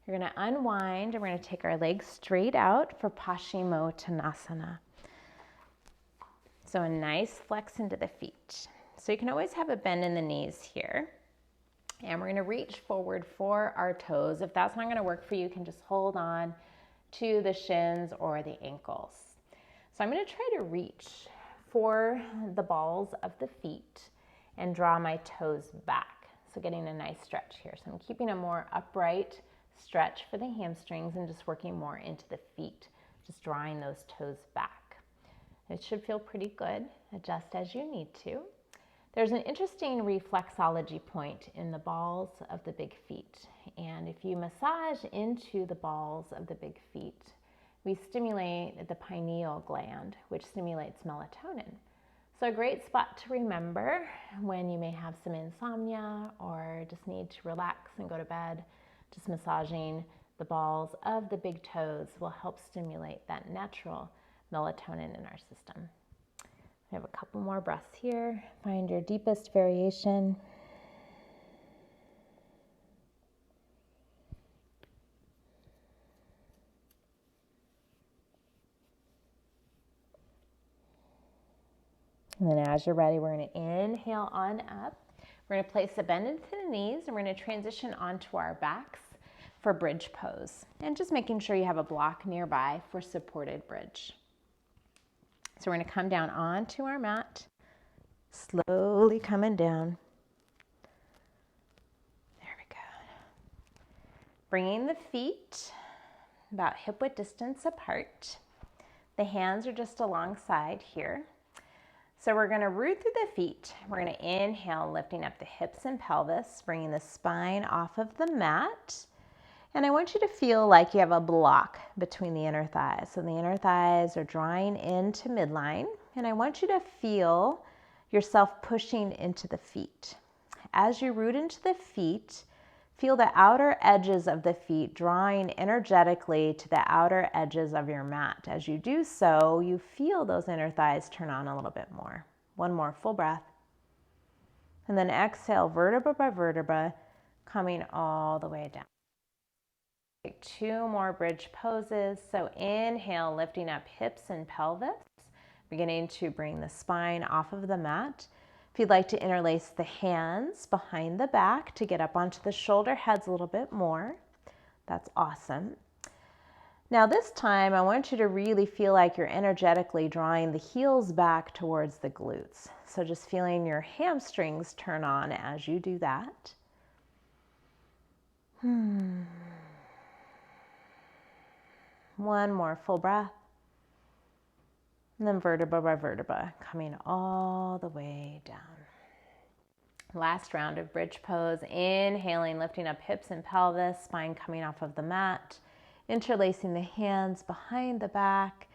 You're going to unwind and we're going to take our legs straight out for Paschimottanasana. So a nice flex into the feet. So you can always have a bend in the knees here. And we're going to reach forward for our toes. If that's not going to work for you, you can just hold on to the shins or the ankles. So I'm going to try to reach for the balls of the feet and draw my toes back. So getting a nice stretch here. So I'm keeping a more upright stretch for the hamstrings and just working more into the feet, just drawing those toes back. It should feel pretty good. Adjust as you need to. There's an interesting reflexology point in the balls of the big feet. And if you massage into the balls of the big feet, we stimulate the pineal gland, which stimulates melatonin. So a great spot to remember when you may have some insomnia or just need to relax and go to bed, just massaging the balls of the big toes will help stimulate that natural melatonin in our system. We have a couple more breaths here. Find your deepest variation. And then as you're ready, we're going to inhale on up. We're going to place a bend into the knees and we're going to transition onto our backs for bridge pose. And just making sure you have a block nearby for supported bridge. So we're going to come down onto our mat, slowly coming down. There we go. Bringing the feet about hip-width distance apart. The hands are just alongside here. So we're going to root through the feet. We're going to inhale, lifting up the hips and pelvis, bringing the spine off of the mat. And I want you to feel like you have a block between the inner thighs. So the inner thighs are drawing into midline. And I want you to feel yourself pushing into the feet. As you root into the feet, feel the outer edges of the feet drawing energetically to the outer edges of your mat. As you do so, you feel those inner thighs turn on a little bit more. One more full breath. And then exhale vertebra by vertebra, coming all the way down. Take two more bridge poses. So inhale, lifting up hips and pelvis, beginning to bring the spine off of the mat. If you'd like to interlace the hands behind the back to get up onto the shoulder heads a little bit more, that's awesome. Now this time, I want you to really feel like you're energetically drawing the heels back towards the glutes. So just feeling your hamstrings turn on as you do that. One more full breath. And then vertebra by vertebra, coming all the way down. Last round of bridge pose. Inhaling, lifting up hips and pelvis, spine coming off of the mat. Interlacing the hands behind the back,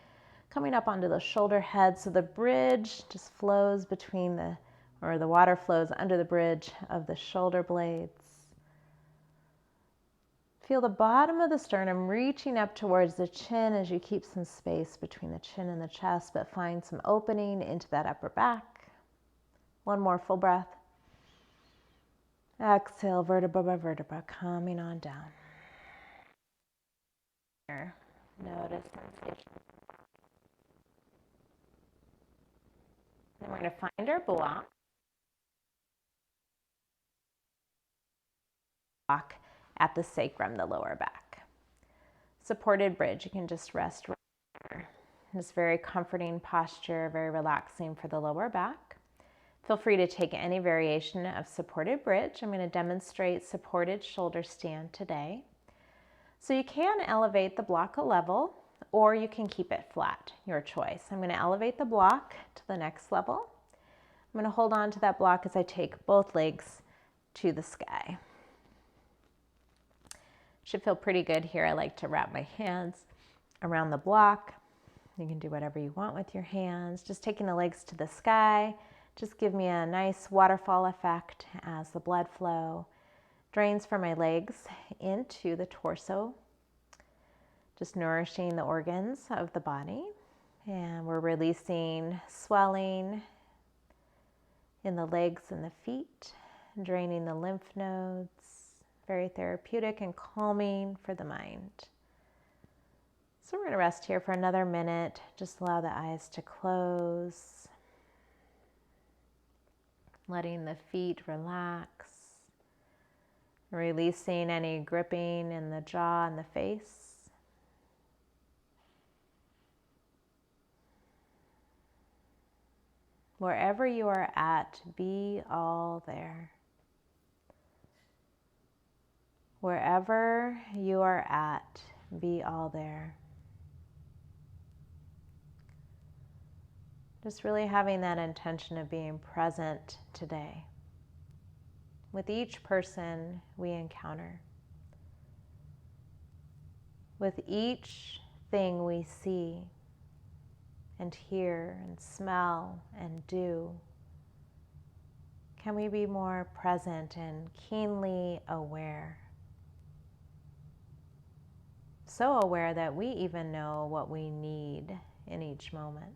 coming up onto the shoulder head. So the bridge just flows between the water flows under the bridge of the shoulder blades. Feel the bottom of the sternum reaching up towards the chin as you keep some space between the chin and the chest, but find some opening into that upper back. One more full breath. Exhale, vertebra by vertebra, coming on down. Notice sensation. Then we're going to find our block. At the sacrum, the lower back. Supported bridge, you can just rest right here. This very comforting posture, very relaxing for the lower back. Feel free to take any variation of supported bridge. I'm going to demonstrate supported shoulder stand today. So you can elevate the block a level, or you can keep it flat, your choice. I'm going to elevate the block to the next level. I'm going to hold on to that block as I take both legs to the sky. Should feel pretty good here. I like to wrap my hands around the block. You can do whatever you want with your hands. Just taking the legs to the sky. Just give me a nice waterfall effect as the blood flow drains from my legs into the torso. Just nourishing the organs of the body. And we're releasing swelling in the legs and the feet. draining the lymph nodes. Very therapeutic and calming for the mind. So we're going to rest here for another minute. Just allow the eyes to close. Letting the feet relax. Releasing any gripping in the jaw and the face. Wherever you are at, be all there. Wherever you are at, be all there. Just really having that intention of being present today with each person we encounter, with each thing we see and hear and smell and do. Can we be more present and keenly aware? So aware that we even know what we need in each moment.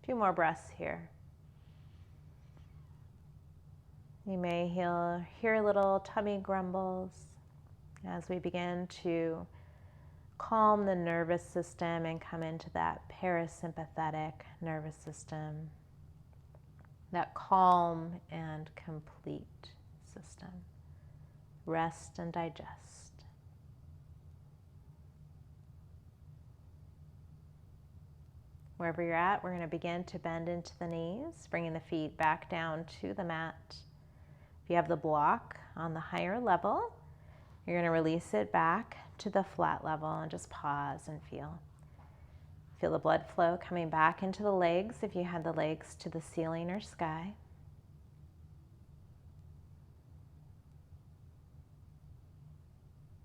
A few more breaths here. You may hear little tummy grumbles as we begin to calm the nervous system and come into that parasympathetic nervous system, that calm and complete system. Rest and digest. Wherever you're at, we're going to begin to bend into the knees, bringing the feet back down to the mat. If you have the block on the higher level, you're going to release it back to the flat level and just pause and feel. Feel the blood flow coming back into the legs if you had the legs to the ceiling or sky.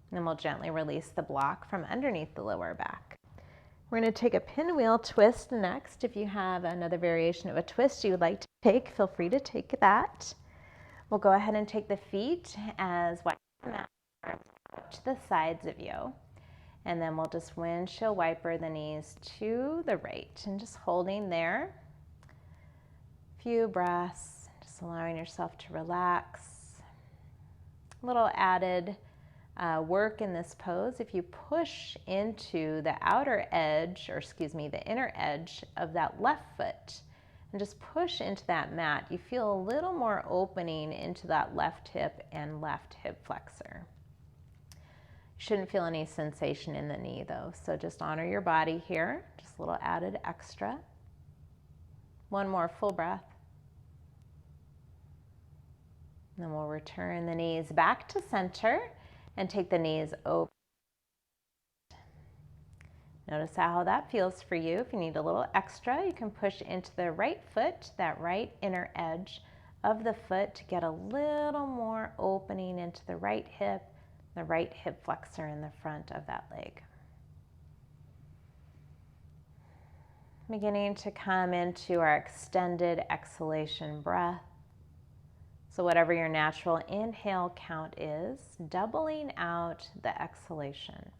And then we'll gently release the block from underneath the lower back. We're going to take a pinwheel twist next. If you have another variation of a twist you would like to take, feel free to take that. We'll go ahead and take the feet as wide to the sides of you. And then we'll just windshield wiper the knees to the right and just holding there. A few breaths, just allowing yourself to relax. A little added work in this pose. If you push into the outer edge, the inner edge of that left foot and just push into that mat, you feel a little more opening into that left hip and left hip flexor. You shouldn't feel any sensation in the knee though, so just honor your body here. Just a little added extra. One more full breath. And then we'll return the knees back to center and take the knees over. Notice how that feels for you. If you need a little extra, you can push into the right foot, that right inner edge of the foot to get a little more opening into the right hip flexor in the front of that leg. Beginning to come into our extended exhalation breath. So whatever your natural inhale count is, doubling out the exhalation.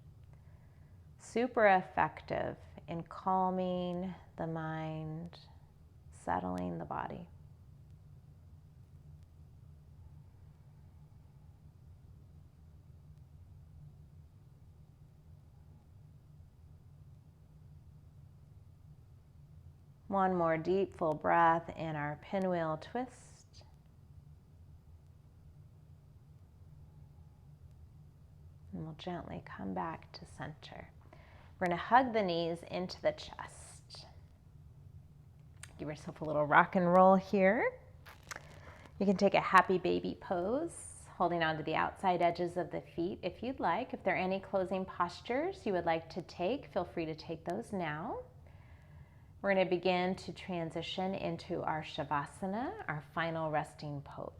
Super effective in calming the mind, settling the body. One more deep, full breath in our pinwheel twist. And we'll gently come back to center. We're going to hug the knees into the chest. Give yourself a little rock and roll here. You can take a happy baby pose, holding onto the outside edges of the feet if you'd like. If there are any closing postures you would like to take, feel free to take those now. We're going to begin to transition into our Shavasana, our final resting pose.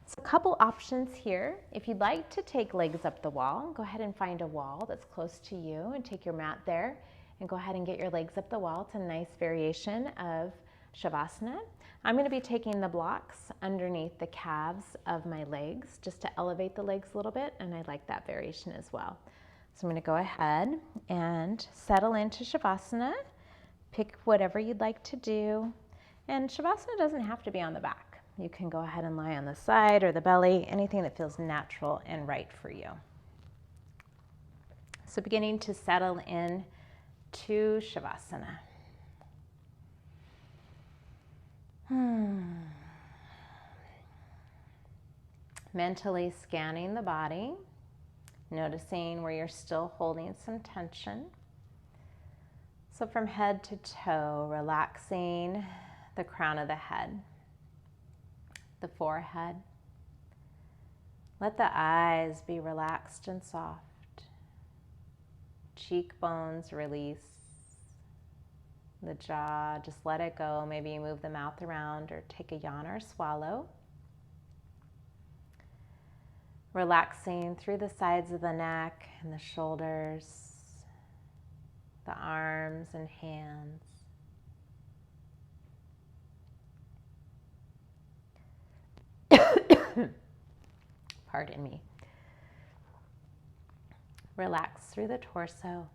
So a couple options here. If you'd like to take legs up the wall, go ahead and find a wall that's close to you and take your mat there and go ahead and get your legs up the wall. It's a nice variation of Shavasana. I'm going to be taking the blocks underneath the calves of my legs just to elevate the legs a little bit, and I like that variation as well. So I'm going to go ahead and settle into Shavasana. Pick whatever you'd like to do. And Shavasana doesn't have to be on the back. You can go ahead and lie on the side or the belly, anything that feels natural and right for you. So beginning to settle in to Shavasana. Mentally scanning the body, noticing where you're still holding some tension. So from head to toe, relaxing the crown of the head, the forehead. Let the eyes be relaxed and soft. Cheekbones release. The jaw, just let it go. Maybe you move the mouth around or take a yawn or swallow. Relaxing through the sides of the neck and the shoulders, the arms and hands. Pardon me. Relax through the torso.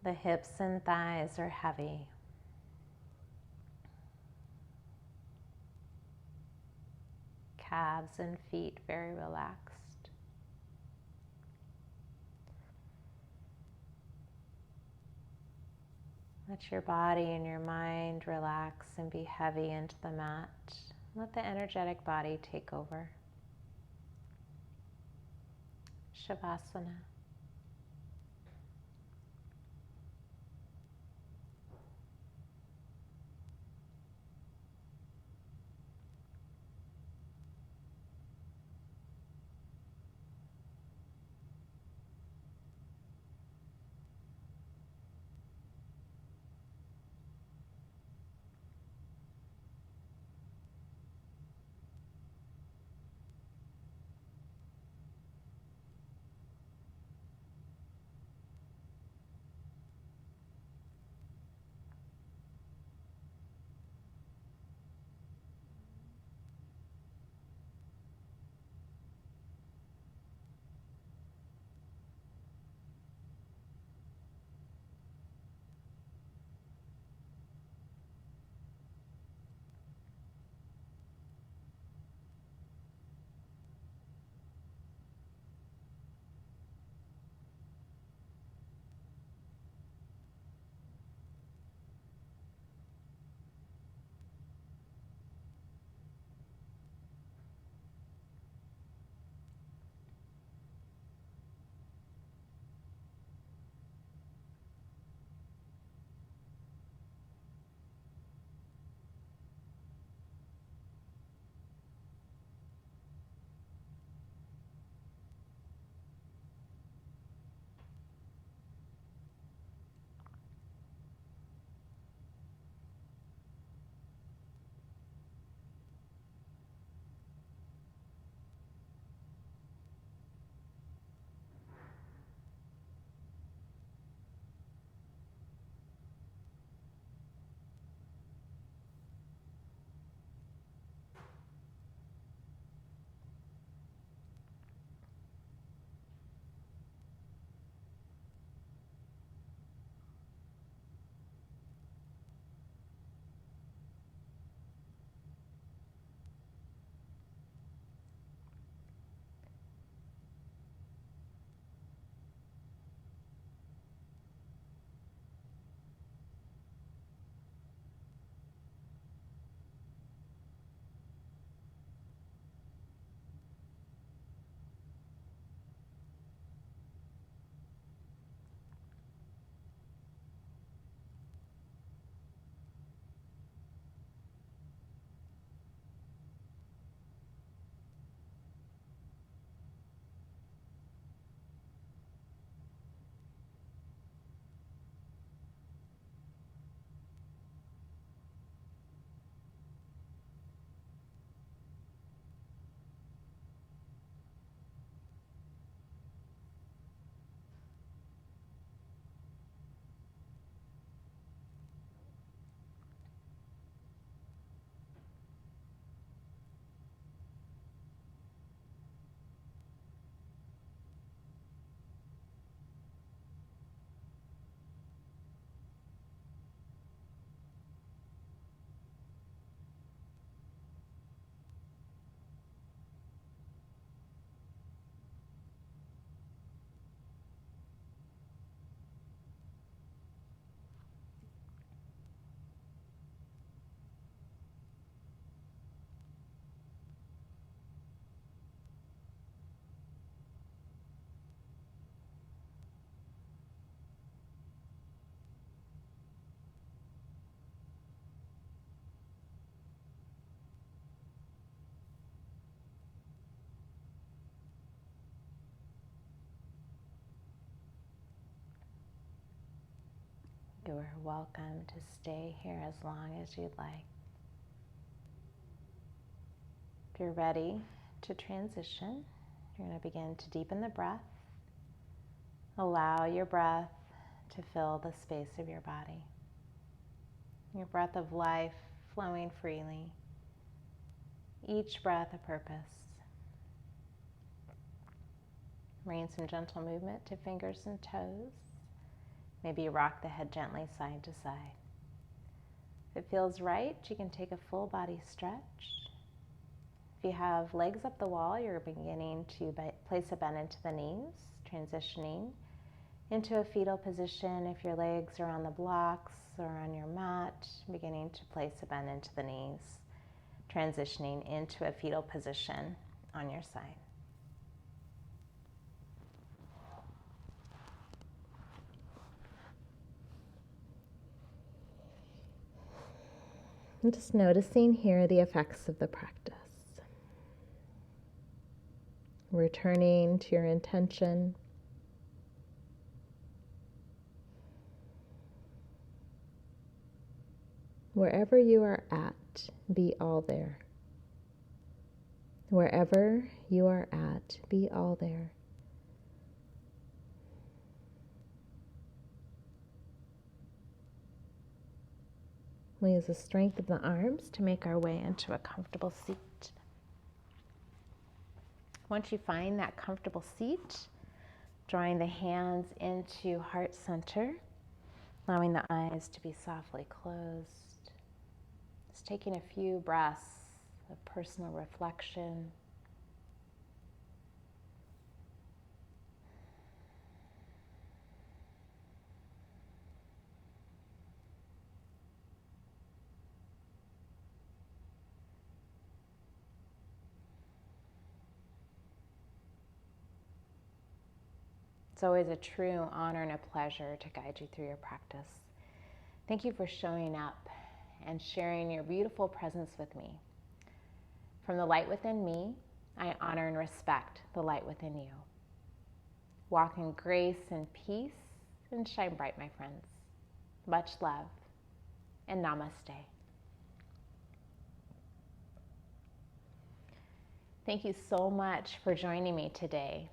The hips and thighs are heavy. Calves and feet very relaxed. Let your body and your mind relax and be heavy into the mat. Let the energetic body take over. Shavasana. You are welcome to stay here as long as you'd like. If you're ready to transition, you're going to begin to deepen the breath. Allow your breath to fill the space of your body. Your breath of life flowing freely. Each breath a purpose. Bring some gentle movement to fingers and toes. Maybe rock the head gently side to side. If it feels right, you can take a full body stretch. If you have legs up the wall, you're beginning to place a bend into the knees, transitioning into a fetal position. If your legs are on the blocks or on your mat, beginning to place a bend into the knees, transitioning into a fetal position on your side. And just noticing here the effects of the practice. Returning to your intention. Wherever you are at, be all there. Wherever you are at, be all there. We use the strength of the arms to make our way into a comfortable seat. Once you find that comfortable seat, drawing the hands into heart center, allowing the eyes to be softly closed. Just taking a few breaths of personal reflection. It's always a true honor and a pleasure to guide you through your practice. Thank you for showing up and sharing your beautiful presence with me. From the light within me, I honor and respect the light within you. Walk in grace and peace and shine bright, my friends. Much love and namaste. Thank you so much for joining me today.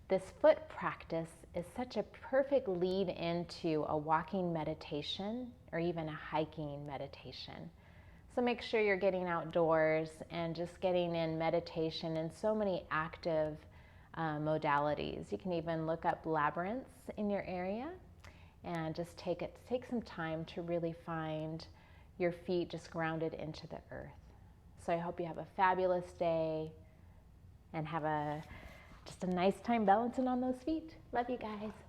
This foot practice is such a perfect lead into a walking meditation or even a hiking meditation. So make sure you're getting outdoors and just getting in meditation in so many active modalities. You can even look up labyrinths in your area and just take some time to really find your feet just grounded into the earth. So I hope you have a fabulous day and have just a nice time balancing on those feet. Love you guys.